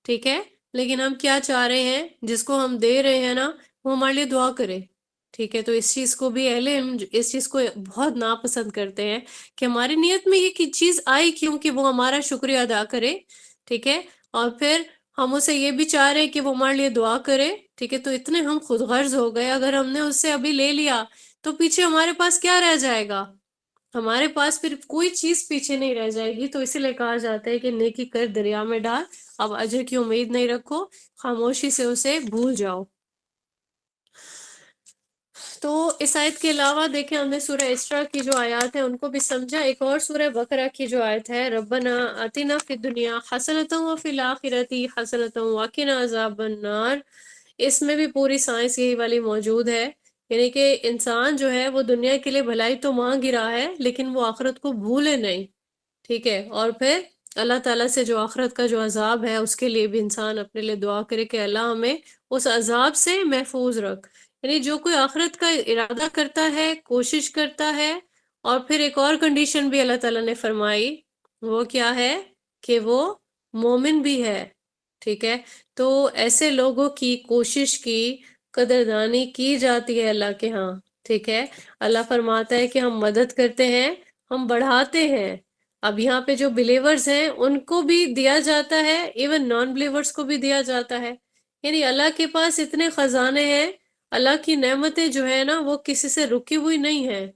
ٹھیک ہے، لیکن ہم کیا چاہ رہے ہیں، جس کو ہم دے رہے ہیں نا وہ ہمارے لیے دعا کرے، ٹھیک ہے، تو اس چیز کو بھی اہل علم اس چیز کو بہت ناپسند کرتے ہیں کہ ہماری نیت میں یہ چیز آئی کیوں کہ وہ ہمارا شکریہ ادا کرے، ٹھیک ہے، اور پھر ہم اسے یہ بھی چاہ رہے ہیں کہ وہ ہمارے لیے دعا کرے، ٹھیک ہے، تو اتنے ہم خود غرض ہو گئے، اگر ہم نے اس سے ابھی لے لیا تو پیچھے ہمارے پاس کیا رہ جائے گا، ہمارے پاس پھر کوئی چیز پیچھے نہیں رہ جائے گی، تو اسی لیے کہا جاتا ہے کہ نیکی کر دریا میں ڈال، اب اجر کی امید نہیں رکھو، خاموشی سے اسے بھول جاؤ۔ تو اس آیت کے علاوہ دیکھیں ہم نے سورہ اسراء کی جو آیات ہیں ان کو بھی سمجھا، ایک اور سورہ بقرہ کی جو آیت ہے ربنا آتنا فی الدنیا حسنۃ وفی الآخرۃ حسنۃ وقنا عذاب النار، اس میں بھی پوری سائنس یہی والی موجود ہے، یعنی کہ انسان جو ہے وہ دنیا کے لیے بھلائی تو مانگ ہی رہا ہے لیکن وہ آخرت کو بھولے نہیں، ٹھیک ہے، اور پھر اللہ تعالیٰ سے جو آخرت کا جو عذاب ہے اس کے لیے بھی انسان اپنے لیے دعا کرے کہ اللہ ہمیں اس عذاب سے محفوظ رکھ، یعنی جو کوئی آخرت کا ارادہ کرتا ہے، کوشش کرتا ہے، اور پھر ایک اور کنڈیشن بھی اللہ تعالیٰ نے فرمائی، وہ کیا ہے کہ وہ مومن بھی ہے، ٹھیک ہے، تو ایسے لوگوں کی کوشش کی قدردانی کی جاتی ہے اللہ کے ہاں، ٹھیک ہے، اللہ فرماتا ہے کہ ہم مدد کرتے ہیں، ہم بڑھاتے ہیں، اب یہاں پہ جو بلیورز ہیں ان کو بھی دیا جاتا ہے، ایون نان بلیورز کو بھی دیا جاتا ہے، یعنی اللہ کے پاس اتنے خزانے ہیں، اللہ کی نعمتیں جو ہے نا وہ کسی سے رکی ہوئی نہیں ہے،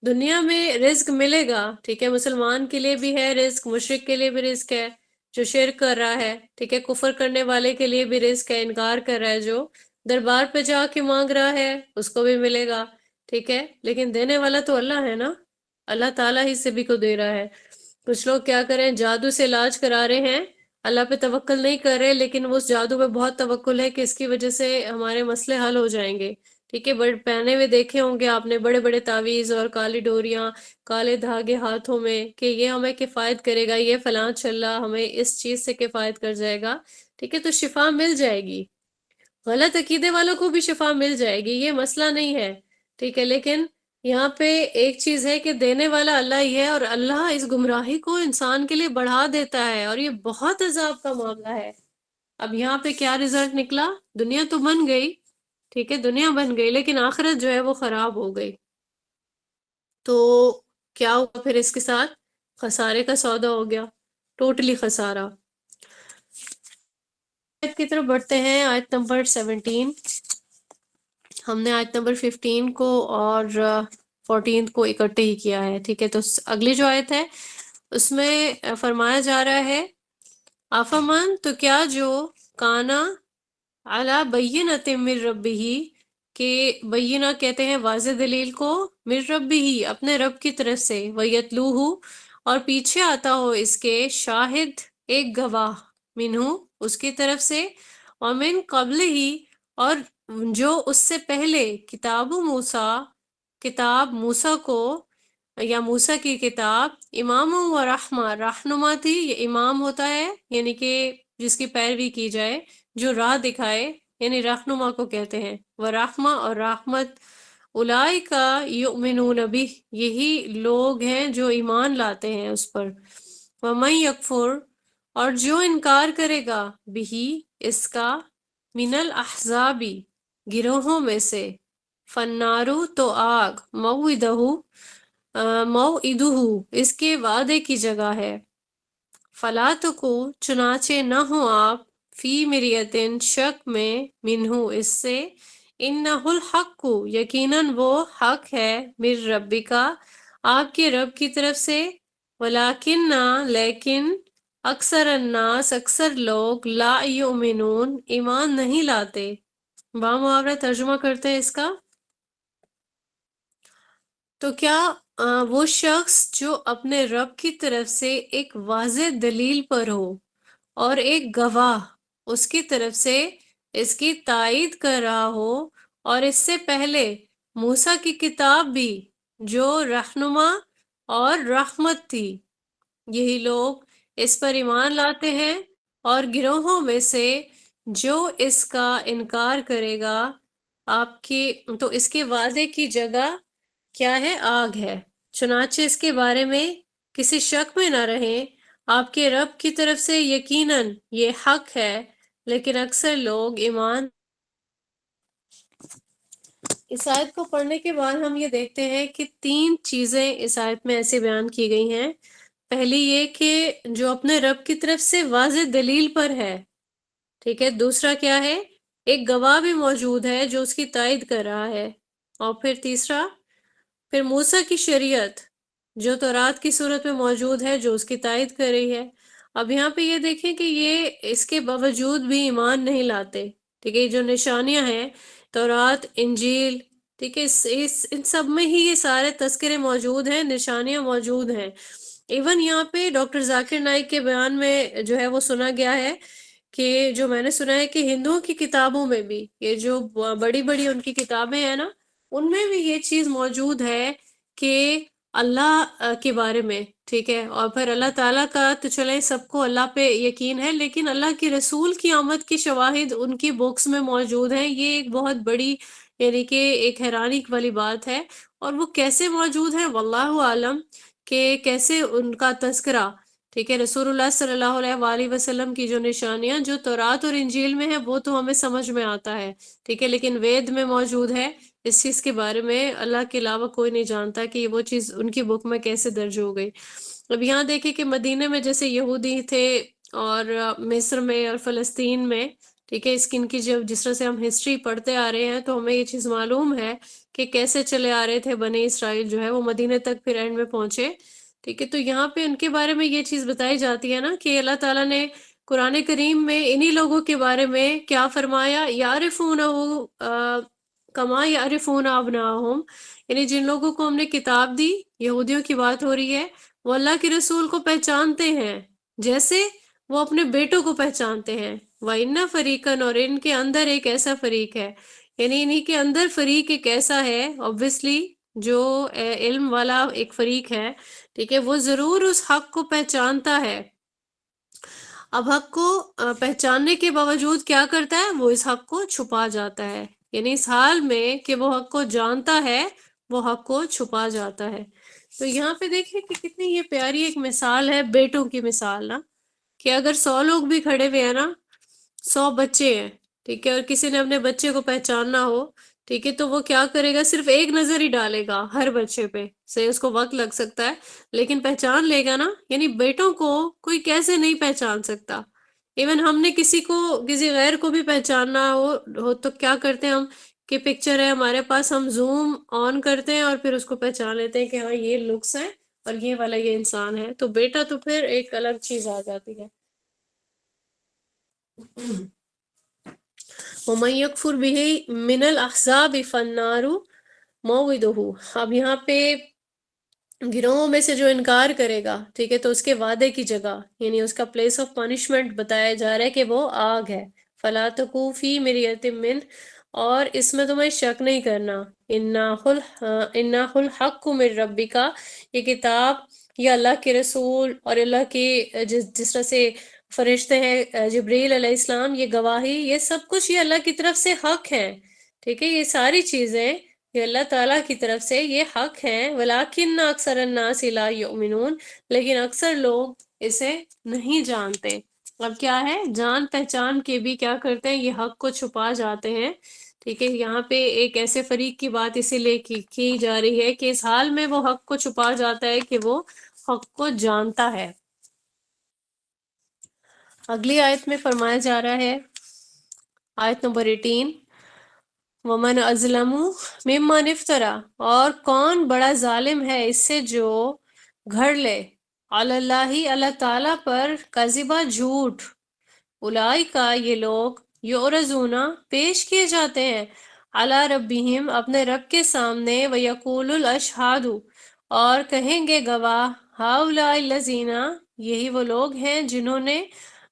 دنیا میں رزق ملے گا، ٹھیک ہے، مسلمان کے لیے بھی ہے رزق، مشرک کے لیے بھی رزق ہے، جو شرک کر رہا ہے، ٹھیک ہے، کفر کرنے والے کے لیے بھی رزق ہے، انکار کر رہا ہے جو دربار پہ جا کے مانگ رہا ہے اس کو بھی ملے گا، ٹھیک ہے، لیکن دینے والا تو اللہ ہے نا، اللہ تعالیٰ ہی سے بھی کو دے رہا ہے، کچھ لوگ کیا کریں جادو سے علاج کرا رہے ہیں، اللہ پہ توکل نہیں کر رہے، لیکن وہ اس جادو پہ بہت توکل ہے کہ اس کی وجہ سے ہمارے مسئلے حل ہو جائیں گے، ٹھیک ہے، بڑے پہنے ہوئے دیکھے ہوں گے آپ نے بڑے بڑے تعویذ اور کالی ڈوریاں، کالے دھاگے ہاتھوں میں کہ یہ ہمیں کفایت کرے گا، یہ فلاں چلا ہمیں اس چیز سے کفایت کر جائے گا، ٹھیک ہے، تو شفا مل جائے گی، غلط عقیدے والوں کو بھی شفا مل جائے گی، یہ مسئلہ نہیں ہے، ٹھیک ہے، لیکن یہاں پہ ایک چیز ہے کہ دینے والا اللہ ہی ہے، اور اللہ اس گمراہی کو انسان کے لیے بڑھا دیتا ہے، اور یہ بہت عذاب کا معاملہ ہے۔ اب یہاں پہ کیا رزلٹ نکلا؟ دنیا تو بن گئی، ٹھیک ہے، دنیا بن گئی، لیکن آخرت جو ہے وہ خراب ہو گئی۔ تو کیا ہوا پھر اس کے ساتھ؟ خسارے کا سودا ہو گیا، ٹوٹلی خسارہ۔ آیت کی طرف بڑھتے ہیں، آیت نمبر 17۔ ہم نے آیت نمبر 15 کو اور 14 کو اکٹھے ہی کیا ہے، ٹھیک ہے۔ تو اگلی جو آیت ہے اس میں فرمایا جا رہا ہے، آفامن، تو کیا جو کانا علی بینۃ من ربہ، کہ بینہ کہتے ہیں واضح دلیل کو، من ربہ اپنے رب کی طرف سے، ویتلوہ اور پیچھے آتا ہو اس کے، شاہد ایک گواہ، منہ اس کی طرف سے، ومن قبل ہی اور جو اس سے پہلے، کتاب موسیٰ کتاب موسیٰ کو، یا موسیٰ کی کتاب، امام و رحمہ رہنما تھی، یہ امام ہوتا ہے یعنی کہ جس کی پیروی کی جائے، جو راہ دکھائے، یعنی رہنما کو کہتے ہیں، وہ رحمہ اور رحمت، اولئک یؤمنون بہ، یہی لوگ ہیں جو ایمان لاتے ہیں اس پر، ومن یکفر اور جو انکار کرے گا، بہ اس کا، من الاحزابی گروہوں میں سے، فنارو تو آگ، موعدہ موعدہ اس کے وعدے کی جگہ ہے، فلا تکو چنانچہ نہ ہو آپ، فی مریتن شک میں، منہ اس سے، انہ الحق یقیناً وہ حق ہے، من ربک آپ کے رب کی طرف سے، ولیکن لیکن، اکثر الناس اکثر لوگ، لا یؤمنون ایمان نہیں لاتے۔ محاورہ ترجمہ کرتے ہیں اس کا۔ تو کیا وہ شخص جو اپنے رب کی طرف سے ایک واضح دلیل پر ہو اور ایک گواہ اس کی طرف سے اس کی تائید کر رہا ہو، اور اس سے پہلے موسیٰ کی کتاب بھی جو رہنما اور رحمت تھی، یہی لوگ اس پر ایمان لاتے ہیں، اور گروہوں میں سے جو اس کا انکار کرے گا آپ کی، تو اس کے وعدے کی جگہ کیا ہے؟ آگ ہے۔ چنانچہ اس کے بارے میں کسی شک میں نہ رہیں، آپ کے رب کی طرف سے یقیناً یہ حق ہے، لیکن اکثر لوگ ایمان۔ اس آیت کو پڑھنے کے بعد ہم یہ دیکھتے ہیں کہ تین چیزیں اس آیت میں ایسے بیان کی گئی ہیں۔ پہلی یہ کہ جو اپنے رب کی طرف سے واضح دلیل پر ہے، ٹھیک ہے، دوسرا کیا ہے؟ ایک گواہ بھی موجود ہے جو اس کی تائید کر رہا ہے، اور پھر تیسرا، پھر موسیٰ کی شریعت جو تورات کی صورت میں موجود ہے، جو اس کی تائید کر رہی ہے۔ اب یہاں پہ یہ دیکھیں کہ یہ اس کے باوجود بھی ایمان نہیں لاتے، ٹھیک ہے، یہ جو نشانیاں ہیں، تورات، انجیل، ٹھیک ہے، ان سب میں ہی یہ سارے تذکرے موجود ہیں، نشانیاں موجود ہیں۔ ایون یہاں پہ ڈاکٹر ذاکر نائک کے بیان میں جو ہے وہ سنا گیا ہے کہ جو میں نے سنا ہے کہ ہندوؤں کی کتابوں میں بھی، یہ جو بڑی بڑی ان کی کتابیں ہیں نا، ان میں بھی یہ چیز موجود ہے کہ اللہ کے بارے میں، ٹھیک ہے، اور پھر اللہ تعالیٰ کا تو چلے سب کو اللہ پہ یقین ہے، لیکن اللہ کے رسول کی آمد کی شواہد ان کی بکس میں موجود ہیں۔ یہ ایک بہت بڑی، یعنی کہ ایک حیرانی والی بات ہے، اور وہ کیسے موجود ہیں واللہ عالم، کہ کیسے ان کا تذکرہ، ٹھیک ہے، رسول اللہ صلی اللہ علیہ وآلہ وسلم کی جو نشانیاں جو تورات اور انجیل میں ہیں وہ تو ہمیں سمجھ میں آتا ہے، ٹھیک ہے، لیکن وید میں موجود ہے، اس چیز کے بارے میں اللہ کے علاوہ کوئی نہیں جانتا کہ وہ چیز ان کی بک میں کیسے درج ہو گئی۔ اب یہاں دیکھیں کہ مدینے میں جیسے یہودی تھے، اور مصر میں اور فلسطین میں، ٹھیک ہے، ان کی جس طرح سے ہم ہسٹری پڑھتے آ رہے ہیں تو ہمیں یہ چیز معلوم ہے کہ کیسے چلے آ رہے تھے بنی اسرائیل، جو ہے وہ مدینے تک پھر اینڈ میں پہنچے، ٹھیک ہے۔ تو یہاں پہ ان کے بارے میں یہ چیز بتائی جاتی ہے نا کہ اللہ تعالیٰ نے قرآن کریم میں انہی لوگوں کے بارے میں کیا فرمایا، یعرفونہ کما یعرفون ابناءہم، یعنی جن لوگوں کو ہم نے کتاب دی، یہودیوں کی بات ہو رہی ہے، وہ اللہ کے رسول کو پہچانتے ہیں جیسے وہ اپنے بیٹوں کو پہچانتے ہیں۔ وَإِنَّ فَرِيقًا، اور ان کے اندر ایک ایسا فریق ہے، یعنی انہی کے اندر فریق ایک ایسا ہے، obviously جو علم والا ایک فریق ہے، ٹھیک ہے، وہ ضرور اس حق کو پہچانتا ہے۔ اب حق کو پہچاننے کے باوجود کیا کرتا ہے، وہ اس حق کو چھپا جاتا ہے، یعنی اس حال میں کہ وہ حق کو جانتا ہے وہ حق کو چھپا جاتا ہے۔ تو یہاں پہ دیکھیں کہ کتنی یہ پیاری ایک مثال ہے، بیٹوں کی مثال نا، کہ اگر 100 لوگ بھی کھڑے ہوئے ہیں نا، 100 بچے ہیں، ٹھیک ہے، اور کسی نے اپنے بچے کو پہچاننا ہو، ٹھیک ہے، تو وہ کیا کرے گا، صرف ایک نظر ہی ڈالے گا ہر بچے پہ، سے اس کو وقت لگ سکتا ہے لیکن پہچان لے گا نا۔ یعنی بیٹوں کو کوئی کیسے نہیں پہچان سکتا، ایون ہم نے کسی کو، کسی غیر کو بھی پہچاننا ہو تو کیا کرتے ہیں ہم، کہ پکچر ہے ہمارے پاس، ہم زوم آن کرتے ہیں اور پھر اس کو پہچان لیتے ہیں کہ ہاں یہ لکس ہے اور یہ والا یہ انسان ہے۔ تو بیٹا تو پھر ایک الگ چیز آ جاتی ہے۔ وَمَن يَكْفُرْ بِهِ مِنَ الْأَحْزَابِ فَالنَّارُ مَوْعِدُهُ۔ اب یہاں پہ گروہوں میں سے جو انکار کرے گا، ٹھیک ہے، تو اس کے وعدے کی جگہ، یعنی اس کا پلیس آف پنشمنٹ بتایا جا رہا ہے کہ وہ آگ ہے۔ فَلَا تَكُوا فِي مِرْيَةٍ مِّنْهُ، اور اس میں تمہیں شک نہیں کرنا، اِنَّهُ الْحَقُّ مِن رَبِّكَ، یہ کتاب، یہ اللہ کے رسول اور اللہ کے جس طرح سے فرشتے ہیں جبریل علیہ السلام، یہ گواہی، یہ سب کچھ یہ اللہ کی طرف سے حق ہے، ٹھیک ہے، یہ ساری چیزیں یہ اللہ تعالیٰ کی طرف سے یہ حق ہیں۔ وَلَٰكِنَّ أَكْثَرَ النَّاسِ لَا يُؤْمِنُونَ، لیکن اکثر لوگ اسے نہیں جانتے۔ اب کیا ہے، جان پہچان کے بھی کیا کرتے ہیں، یہ حق کو چھپا جاتے ہیں، ٹھیک ہے۔ یہاں پہ ایک ایسے فریق کی بات اسی لیے کی جا رہی ہے کہ اس حال میں وہ حق کو چھپا جاتا ہے کہ وہ حق کو جانتا ہے۔ اگلی آیت میں فرمایا جا رہا ہے، آیت نمبر 18، وَمَنْ أَظْلَمُ مِمَّنِ افْتَرَى، اور کون بڑا ظالم ہے اس سے جو گھڑ لے، علی اللہ، اللہ تعالیٰ پر، کذبہ، جھوٹ، اولئک، یہ لوگ، یعرضون، پیش کیے جاتے ہیں، علی ربہم، اپنے رب کے سامنے، ویقول الاشہاد، اور کہیں گے گواہ، ہؤلاء الذین، یہی وہ لوگ ہیں جنہوں نے،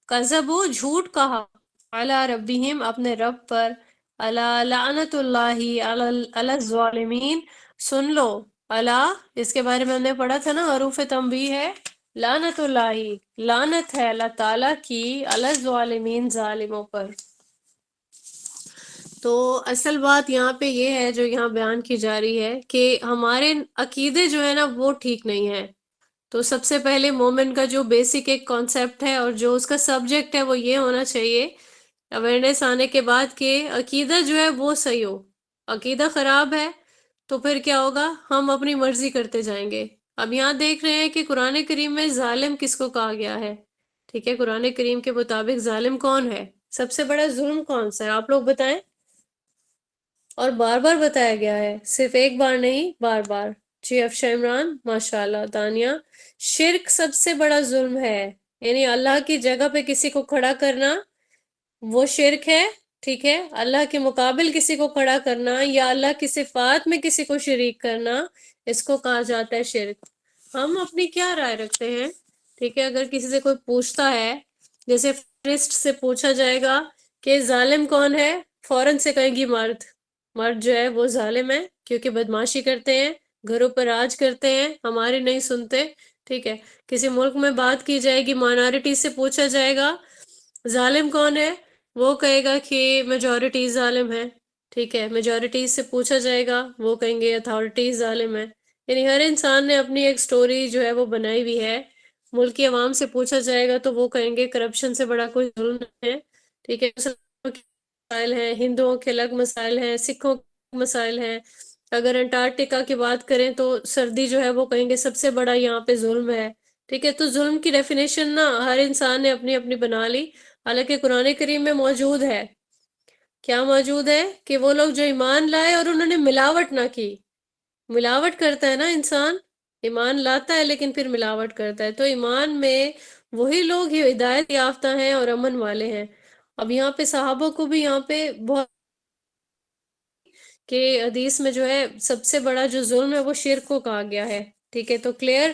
کذبوا، جھوٹ کہا، علی ربہم، اپنے رب پر، الا لعنت اللہ علی الظالمین، سن لو، الا، اس کے بارے میں ہم نے پڑھا تھا نا، حروف تنبیہ ہے، لعنت اللہ، لعنت ہے اللہ تعالیٰ کی، علی الظالمین، ظالموں پر۔ تو اصل بات یہاں پہ یہ ہے جو یہاں بیان کی جا رہی ہے کہ ہمارے عقیدے جو ہے نا وہ ٹھیک نہیں ہے۔ تو سب سے پہلے مومن کا جو بیسک ایک کانسیپٹ ہے اور جو اس کا سبجیکٹ ہے وہ یہ ہونا چاہیے، اویئرنیس آنے کے بعد، کہ عقیدہ جو ہے وہ صحیح ہو۔ عقیدہ خراب ہے تو پھر کیا ہوگا، ہم اپنی مرضی کرتے جائیں گے۔ اب یہاں دیکھ رہے ہیں کہ قرآن کریم میں ظالم کس کو کہا گیا ہے، ٹھیک ہے، قرآن کریم کے مطابق ظالم کون ہے، سب سے بڑا ظلم کون سا ہے، آپ لوگ بتائیں۔ اور بار بار بتایا گیا ہے، صرف ایک بار نہیں، بار بار۔ جی افشا عمران، ماشاء اللہ دانیہ، شرک سب سے بڑا ظلم ہے، یعنی اللہ کی جگہ پہ کسی کو کھڑا کرنا وہ شرک ہے، ٹھیک ہے، اللہ کے مقابل کسی کو کھڑا کرنا یا اللہ کی صفات میں کسی کو شریک کرنا، اس کو کہا جاتا ہے شرک۔ ہم اپنی کیا رائے رکھتے ہیں، ٹھیک ہے، اگر کسی سے کوئی پوچھتا ہے، جیسے فیرسٹ سے پوچھا جائے گا کہ ظالم کون ہے، فوراً سے کہیں گی مرد، مرد جو ہے وہ ظالم ہے کیونکہ بدمعاشی کرتے ہیں، گھروں پر راج کرتے ہیں، ہمارے نہیں سنتے، ٹھیک ہے۔ کسی ملک میں بات کی جائے گی، مائنارٹی سے پوچھا جائے گا ظالم کون ہے، وہ کہے گا کہ میجورٹی ظالم ہے، ٹھیک ہے، میجورٹی سے پوچھا جائے گا، وہ کہیں گے اتھارٹی ظالم ہے۔ یعنی ہر انسان نے اپنی ایک سٹوری جو ہے وہ بنائی ہوئی ہے۔ ملکی عوام سے پوچھا جائے گا تو وہ کہیں گے کرپشن سے بڑا کوئی ظلم نہیں ہے، ٹھیک ہے، مسلمانوں کے مسائل ہیں، ہندوؤں کے الگ مسائل ہیں، سکھوں کے مسائل ہیں۔ اگر انٹارکٹیکا کی بات کریں تو سردی جو ہے وہ کہیں گے سب سے بڑا یہاں پہ ظلم ہے، ٹھیک ہے۔ تو ظلم کی ڈیفینیشن نا ہر انسان نے اپنی اپنی بنا لی، حالانکہ قرآن کریم میں موجود ہے، کیا موجود ہے، کہ وہ لوگ جو ایمان لائے اور انہوں نے ملاوٹ نہ کی۔ ملاوٹ کرتا ہے نا انسان، ایمان لاتا ہے لیکن پھر ملاوٹ کرتا ہے، تو ایمان میں وہی لوگ ہی ہدایت یافتہ ہیں اور امن والے ہیں۔ اب یہاں پہ صحابہ کو بھی یہاں پہ بہت، کہ حدیث میں جو ہے سب سے بڑا جو ظلم ہے وہ شرک کو کہا گیا ہے، ٹھیک ہے۔ تو کلیئر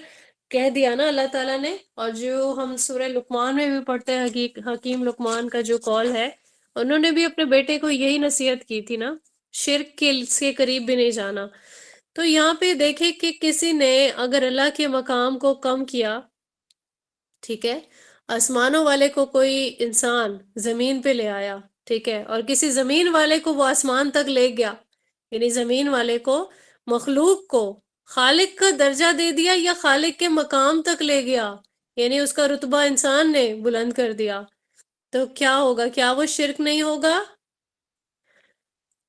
کہہ دیا نا اللہ تعالیٰ نے، اور جو ہم سورہ لقمان میں بھی پڑھتے ہیں، حکیم لقمان کا جو قول ہے، انہوں نے بھی اپنے بیٹے کو یہی نصیحت کی تھی نا، شرک کے قریب بھی نہیں جانا۔ تو یہاں پہ دیکھیں کہ کسی نے اگر اللہ کے مقام کو کم کیا، ٹھیک ہے، آسمانوں والے کو کوئی انسان زمین پہ لے آیا، ٹھیک ہے، اور کسی زمین والے کو وہ آسمان تک لے گیا، یعنی زمین والے کو، مخلوق کو خالق کا درجہ دے دیا یا خالق کے مقام تک لے گیا، یعنی اس کا رتبہ انسان نے بلند کر دیا، تو کیا ہوگا؟ کیا وہ شرک نہیں ہوگا؟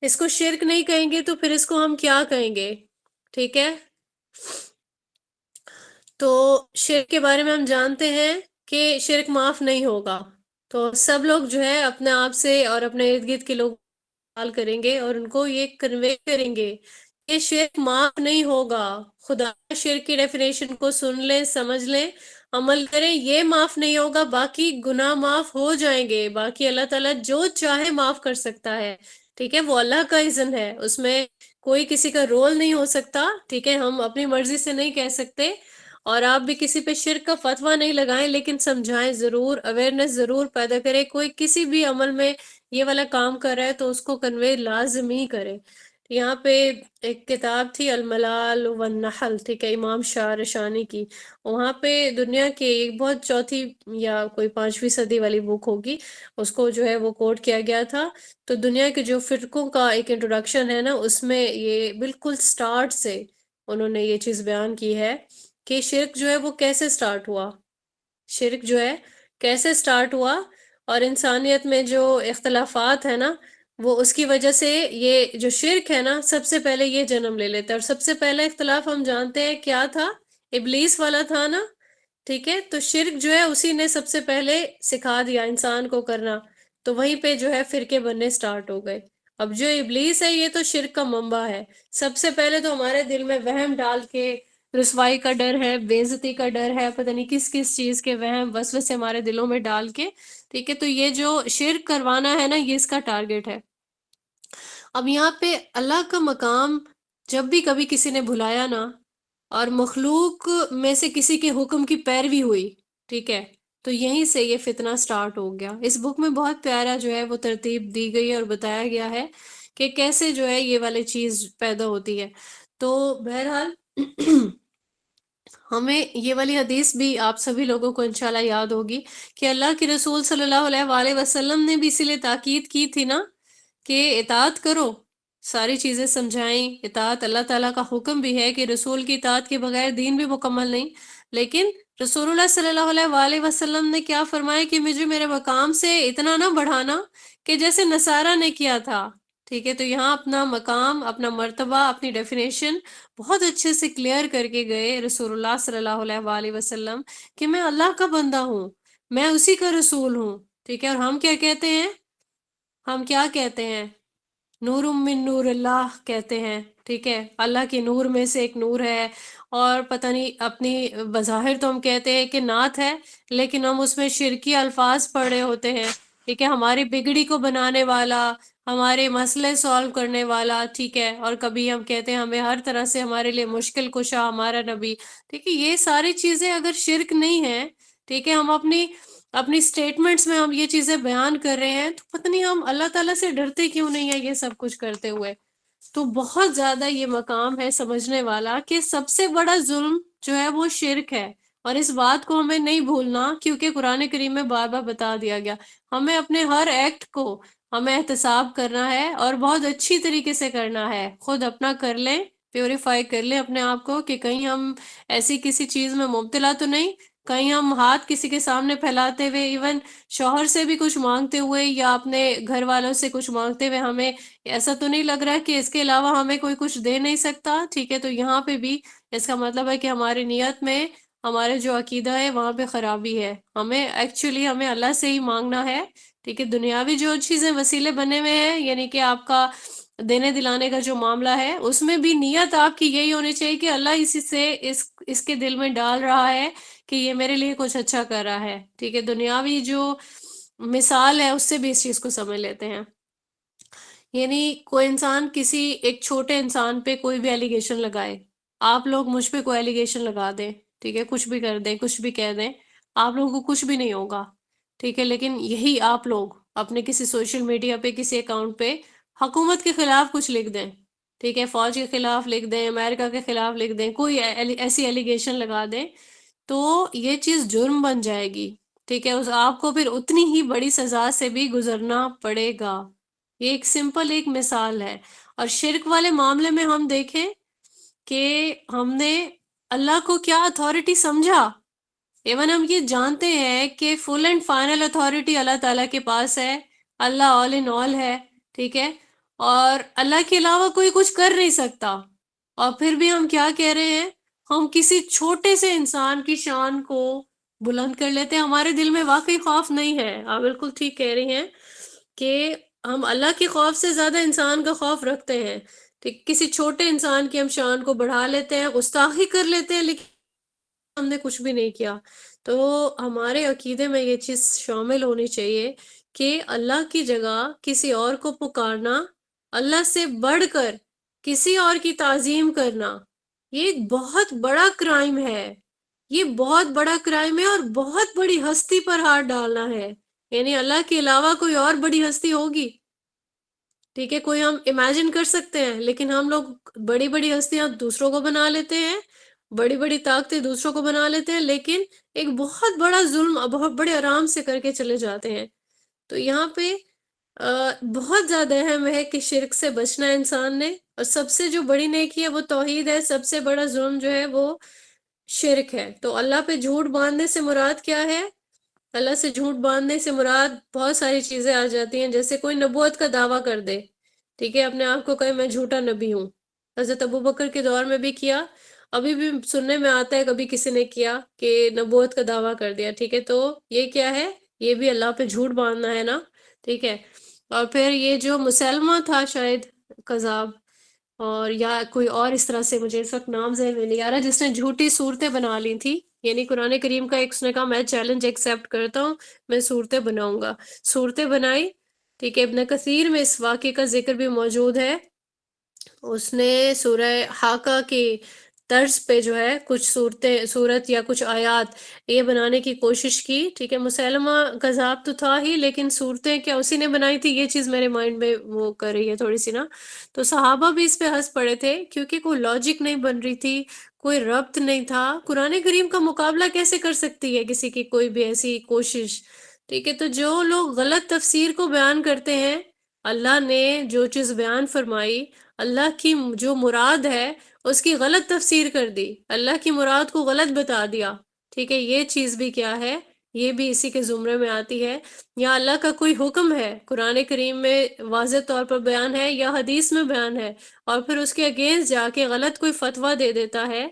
اس کو شرک نہیں کہیں گے تو پھر اس کو ہم کیا کہیں گے؟ ٹھیک ہے، تو شرک کے بارے میں ہم جانتے ہیں کہ شرک معاف نہیں ہوگا، تو سب لوگ جو ہے اپنے آپ سے اور اپنے ارد گرد کے لوگ سوال کریں گے اور ان کو یہ کنوے کریں گے کہ شرک معاف نہیں ہوگا، خدا شرک کی ڈیفینیشن کو سن لیں، سمجھ لیں، عمل کریں، یہ معاف نہیں ہوگا، باقی گناہ معاف ہو جائیں گے، باقی اللہ تعالیٰ جو چاہے معاف کر سکتا ہے، ٹھیک ہے، وہ اللہ کا اذن ہے، اس میں کوئی کسی کا رول نہیں ہو سکتا، ٹھیک ہے، ہم اپنی مرضی سے نہیں کہہ سکتے، اور آپ بھی کسی پہ شرک کا فتویٰ نہیں لگائیں، لیکن سمجھائیں ضرور، اویئرنیس ضرور پیدا کریں، کوئی کسی بھی عمل میں یہ والا کام کر رہا ہے تو اس کو کنوے لازمی کرے۔ یہاں پہ ایک کتاب تھی الملال والنحل، ٹھیک ہے، امام شاہ رشانی کی، وہاں پہ دنیا کے ایک بہت چوتھی یا کوئی 5ویں صدی والی بک ہوگی، اس کو جو ہے وہ کوٹ کیا گیا تھا، تو دنیا کے جو فرقوں کا ایک انٹروڈکشن ہے نا، اس میں یہ بالکل سٹارٹ سے انہوں نے یہ چیز بیان کی ہے کہ شرک جو ہے وہ کیسے سٹارٹ ہوا، شرک جو ہے کیسے سٹارٹ ہوا، اور انسانیت میں جو اختلافات ہیں نا، وہ اس کی وجہ سے یہ جو شرک ہے نا، سب سے پہلے یہ جنم لے لیتا ہے، اور سب سے پہلا اختلاف ہم جانتے ہیں کیا تھا، ابلیس والا تھا نا، ٹھیک ہے، تو شرک جو ہے اسی نے سب سے پہلے سکھا دیا انسان کو کرنا، تو وہیں پہ جو ہے فرقے بننے سٹارٹ ہو گئے۔ اب جو ابلیس ہے یہ تو شرک کا منبع ہے، سب سے پہلے تو ہمارے دل میں وہم ڈال کے، رسوائی کا ڈر ہے، بے عزتی کا ڈر ہے، پتہ نہیں کس کس چیز کے وہم وسوسے ہمارے دلوں میں ڈال کے، ٹھیک ہے، تو یہ جو شرک کروانا ہے نا، یہ اس کا ٹارگٹ ہے۔ اب یہاں پہ اللہ کا مقام جب بھی کبھی کسی نے بھلایا نا، اور مخلوق میں سے کسی کے حکم کی پیروی ہوئی، ٹھیک ہے، تو یہیں سے یہ فتنہ سٹارٹ ہو گیا۔ اس بک میں بہت پیارا جو ہے وہ ترتیب دی گئی ہے اور بتایا گیا ہے کہ کیسے جو ہے یہ والی چیز پیدا ہوتی ہے۔ تو بہرحال ہمیں یہ والی حدیث بھی آپ سبھی لوگوں کو انشاءاللہ یاد ہوگی کہ اللہ کے رسول صلی اللہ علیہ وآلہ وسلم نے بھی اسی لیے تاکید کی تھی نا کہ اطاعت کرو، ساری چیزیں سمجھائیں، اطاعت، اللہ تعالیٰ کا حکم بھی ہے کہ رسول کی اطاعت کے بغیر دین بھی مکمل نہیں، لیکن رسول اللہ صلی اللہ علیہ وآلہ وسلم نے کیا فرمایا کہ مجھے میرے مقام سے اتنا نہ بڑھانا کہ جیسے نصارہ نے کیا تھا، ٹھیک ہے، تو یہاں اپنا مقام، اپنا مرتبہ، اپنی ڈیفینیشن بہت اچھے سے کلیئر کر کے گئے رسول اللہ صلی اللہ علیہ وآلہ وسلم کہ میں اللہ کا بندہ ہوں، میں اسی کا رسول ہوں، ٹھیک ہے، اور ہم کیا کہتے ہیں؟ ہم کیا کہتے ہیں؟ نور من نور اللہ کہتے ہیں، ٹھیک ہے، اللہ کے نور میں سے ایک نور ہے، اور پتہ نہیں اپنی بظاہر تو ہم کہتے ہیں کہ نعت ہے، لیکن ہم اس میں شرکی الفاظ پڑھ رہے ہوتے ہیں، ٹھیک ہے، ہماری بگڑی کو بنانے والا، ہمارے مسئلے سالو کرنے والا، ٹھیک ہے، اور کبھی ہم کہتے ہیں ہمیں ہر طرح سے ہمارے لیے مشکل کشا ہمارا نبی، ٹھیک ہے، یہ ساری چیزیں اگر شرک نہیں ہیں، ٹھیک ہے، ہم اپنی سٹیٹمنٹس میں ہم یہ چیزیں بیان کر رہے ہیں، تو پتہ نہیں ہم اللہ تعالیٰ سے ڈرتے کیوں نہیں ہیں یہ سب کچھ کرتے ہوئے۔ تو بہت زیادہ یہ مقام ہے سمجھنے والا کہ سب سے بڑا ظلم جو ہے وہ شرک ہے، اور اس بات کو ہمیں نہیں بھولنا، کیونکہ قرآن کریم میں بار بار بتا دیا گیا، ہمیں اپنے ہر ایکٹ کو ہمیں احتساب کرنا ہے، اور بہت اچھی طریقے سے کرنا ہے، خود اپنا کر لیں، پیوریفائی کر لیں اپنے آپ کو کہ کہیں ہم ایسی کسی چیز میں مبتلا تو نہیں، کہیں ہم ہاتھ کسی کے سامنے پھیلاتے ہوئے، ایون شوہر سے بھی کچھ مانگتے ہوئے یا اپنے گھر والوں سے کچھ مانگتے ہوئے ہمیں ایسا تو نہیں لگ رہا کہ اس کے علاوہ ہمیں کوئی کچھ دے نہیں سکتا، ٹھیک ہے، تو یہاں پہ بھی اس کا مطلب ہے کہ ہماری نیت میں، ہمارے جو عقیدہ ہے وہاں پہ خرابی ہے، ہمیں ایکچولی ہمیں اللہ سے ہی مانگنا ہے، ٹھیک ہے، دنیاوی جو چیزیں وسیلے بنے ہوئے ہیں، یعنی کہ آپ کا دینے دلانے کا جو معاملہ ہے، اس میں بھی نیت آپ کی یہی ہونی چاہیے کہ اللہ اسی سے اس کے دل میں ڈال رہا ہے کہ یہ میرے لیے کچھ اچھا کر رہا ہے، ٹھیک ہے، دنیاوی جو مثال ہے اس سے بھی اس چیز کو سمجھ لیتے ہیں، یعنی کوئی انسان کسی ایک چھوٹے انسان پہ کوئی بھی ایلیگیشن لگائے، آپ لوگ مجھ پہ کوئی ایلیگیشن لگا دیں، ٹھیک ہے، کچھ بھی کر دیں، کچھ بھی کہہ دیں، آپ لوگوں کو کچھ بھی نہیں ہوگا، ٹھیک ہے، لیکن یہی آپ لوگ اپنے کسی سوشل میڈیا پہ کسی اکاؤنٹ پہ حکومت کے خلاف کچھ لکھ دیں، ٹھیک ہے، فوج کے خلاف لکھ دیں، امریکہ کے خلاف لکھ دیں، کوئی ایسی ایلیگیشن لگا دیں، تو یہ چیز جرم بن جائے گی، ٹھیک ہے، اس آپ کو پھر اتنی ہی بڑی سزا سے بھی گزرنا پڑے گا. یہ ایک سمپل ایک مثال ہے. اور شرک والے معاملے میں ہم دیکھیں کہ ہم نے اللہ کو کیا اتھارٹی سمجھا. ایون ہم یہ جانتے ہیں کہ فل اینڈ فائنل اتھارٹی اللہ تعالیٰ کے پاس ہے، اللہ آل ان آل ہے، ٹھیک ہے، اور اللہ کے علاوہ کوئی کچھ کر نہیں سکتا. اور پھر بھی ہم کیا کہہ رہے ہیں، ہم کسی چھوٹے سے انسان کی شان کو بلند کر لیتے ہیں. ہمارے دل میں واقعی خوف نہیں ہے. آپ بالکل ٹھیک کہہ رہی ہیں کہ ہم اللہ کے خوف سے زیادہ انسان کا خوف رکھتے ہیں. ٹھیک، کسی چھوٹے انسان کی ہم شان کو بڑھا لیتے ہیں، گستاخی کر لیتے ہیں، لیکن ہم نے کچھ بھی نہیں کیا. تو ہمارے عقیدے میں یہ چیز شامل ہونی چاہیے کہ اللہ کی جگہ کسی اور کو پکارنا، اللہ سے بڑھ کر کسی اور کی تعظیم کرنا، یہ بہت بڑا کرائم ہے. یہ بہت بڑا کرائم ہے اور بہت بڑی ہستی پر ہاتھ ڈالنا ہے. یعنی اللہ کے علاوہ کوئی اور بڑی ہستی ہوگی، ٹھیک ہے، کوئی ہم امیجن کر سکتے ہیں، لیکن ہم لوگ بڑی بڑی ہستیاں دوسروں کو بنا لیتے ہیں، بڑی بڑی طاقتیں دوسروں کو بنا لیتے ہیں، لیکن ایک بہت بڑا ظلم بہت بڑے آرام سے کر کے چلے جاتے ہیں. تو یہاں پہ بہت زیادہ اہم ہے کہ شرک سے بچنا ہے انسان نے. اور سب سے جو بڑی نیکی ہے وہ توحید ہے، سب سے بڑا ظلم جو ہے وہ شرک ہے. تو اللہ پہ جھوٹ باندھنے سے مراد کیا ہے؟ اللہ سے جھوٹ باندھنے سے مراد بہت ساری چیزیں آ جاتی ہیں. جیسے کوئی نبوت کا دعویٰ کر دے، ٹھیک ہے، اپنے آپ کو کہے میں جھوٹا نبی ہوں. حضرت ابوبکر کے دور میں بھی کیا، ابھی بھی سننے میں آتا ہے کبھی کسی نے کیا کہ نبوت کا دعویٰ کر دیا، ٹھیک ہے. تو یہ کیا ہے؟ یہ بھی اللہ پہ جھوٹ باندھنا ہے نا، ٹھیک ہے. اور پھر یہ جو مسلمہ تھا شاید کذاب، اور یا کوئی اور اس طرح سے، مجھے اس وقت نام ذہن میں نہیں آ رہا، جس نے جھوٹی صورتیں بنا لی تھی. یعنی قرآن کریم کا ایک اس نے کہا میں چیلنج ایکسیپٹ کرتا ہوں، میں صورتیں بناؤں گا. صورتیں بنائی، ٹھیک ہے. ابن کثیر میں اس واقعے کا ذکر بھی موجود ہے. اس نے سورہ حاقہ کی طرز پہ جو ہے کچھ صورت یا کچھ آیات یہ بنانے کی کوشش کی، ٹھیک ہے. مسلمہ کذاب تو تھا ہی، لیکن صورتیں کیا اسی نے بنائی تھی؟ یہ چیز میرے مائنڈ میں وہ کر رہی ہے تھوڑی سی نا. تو صحابہ بھی اس پہ ہنس پڑے تھے، کیونکہ کوئی لاجک نہیں بن رہی تھی، کوئی ربط نہیں تھا. قرآن کریم کا مقابلہ کیسے کر سکتی ہے کسی کی کوئی بھی ایسی کوشش؟ ٹھیک ہے. تو جو لوگ غلط تفسیر کو بیان کرتے ہیں، اللہ نے جو چیز بیان فرمائی، اللہ کی جو مراد ہے اس کی غلط تفسیر کر دی، اللہ کی مراد کو غلط بتا دیا، ٹھیک ہے. یہ چیز بھی کیا ہے؟ یہ بھی اسی کے زمرے میں آتی ہے. یا اللہ کا کوئی حکم ہے قرآن کریم میں واضح طور پر بیان ہے یا حدیث میں بیان ہے، اور پھر اس کے اگینسٹ جا کے غلط کوئی فتویٰ دے دیتا ہے،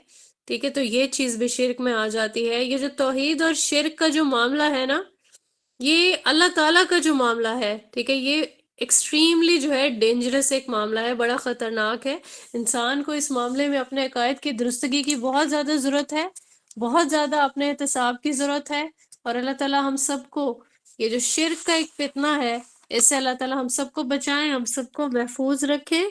ٹھیک ہے. تو یہ چیز بھی شرک میں آ جاتی ہے. یہ جو توحید اور شرک کا جو معاملہ ہے نا، یہ اللہ تعالیٰ کا جو معاملہ ہے، ٹھیک ہے، یہ ایکسٹریملی جو ہے ڈینجرس ایک معاملہ ہے، بڑا خطرناک ہے. انسان کو اس معاملے میں اپنے عقائد کی درستگی کی بہت زیادہ ضرورت ہے، بہت زیادہ اپنے احتساب کی ضرورت ہے. اور اللہ تعالیٰ ہم سب کو یہ جو شرک کا ایک فتنہ ہے، اس سے اللہ تعالیٰ ہم سب کو بچائیں، ہم سب کو محفوظ رکھیں،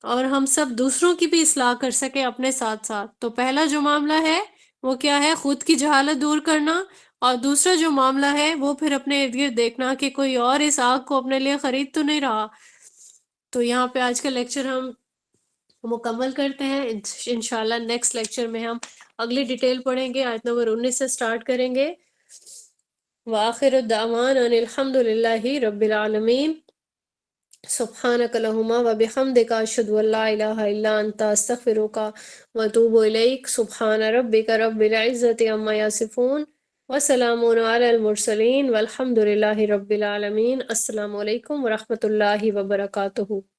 اور ہم سب دوسروں کی بھی اصلاح کر سکیں اپنے ساتھ ساتھ. تو پہلا جو معاملہ ہے وہ کیا ہے؟ خود کی جہالت دور کرنا. اور دوسرا جو معاملہ ہے وہ پھر اپنے ارد گرد دیکھنا کہ کوئی اور اس آگ کو اپنے لیے خرید تو نہیں رہا. تو یہاں پہ آج کا لیکچر ہم مکمل کرتے ہیں. انشاءاللہ نیکسٹ لیکچر میں ہم اگلی ڈیٹیل پڑھیں گے، آیت نمبر 19 سے سٹارٹ کریں گے. وآخر الدعوان ان الحمد للہ رب العالمین. سبحانک اللہم وبحمدک اشہد ان لا الہ الا انت استغفرک واتوب الیک. سبحان ربک رب العزت عما یصفون وسلام علی المرسلین والحمد للہ رب العالمین. السلام علیکم ورحمۃ اللہ وبرکاتہ.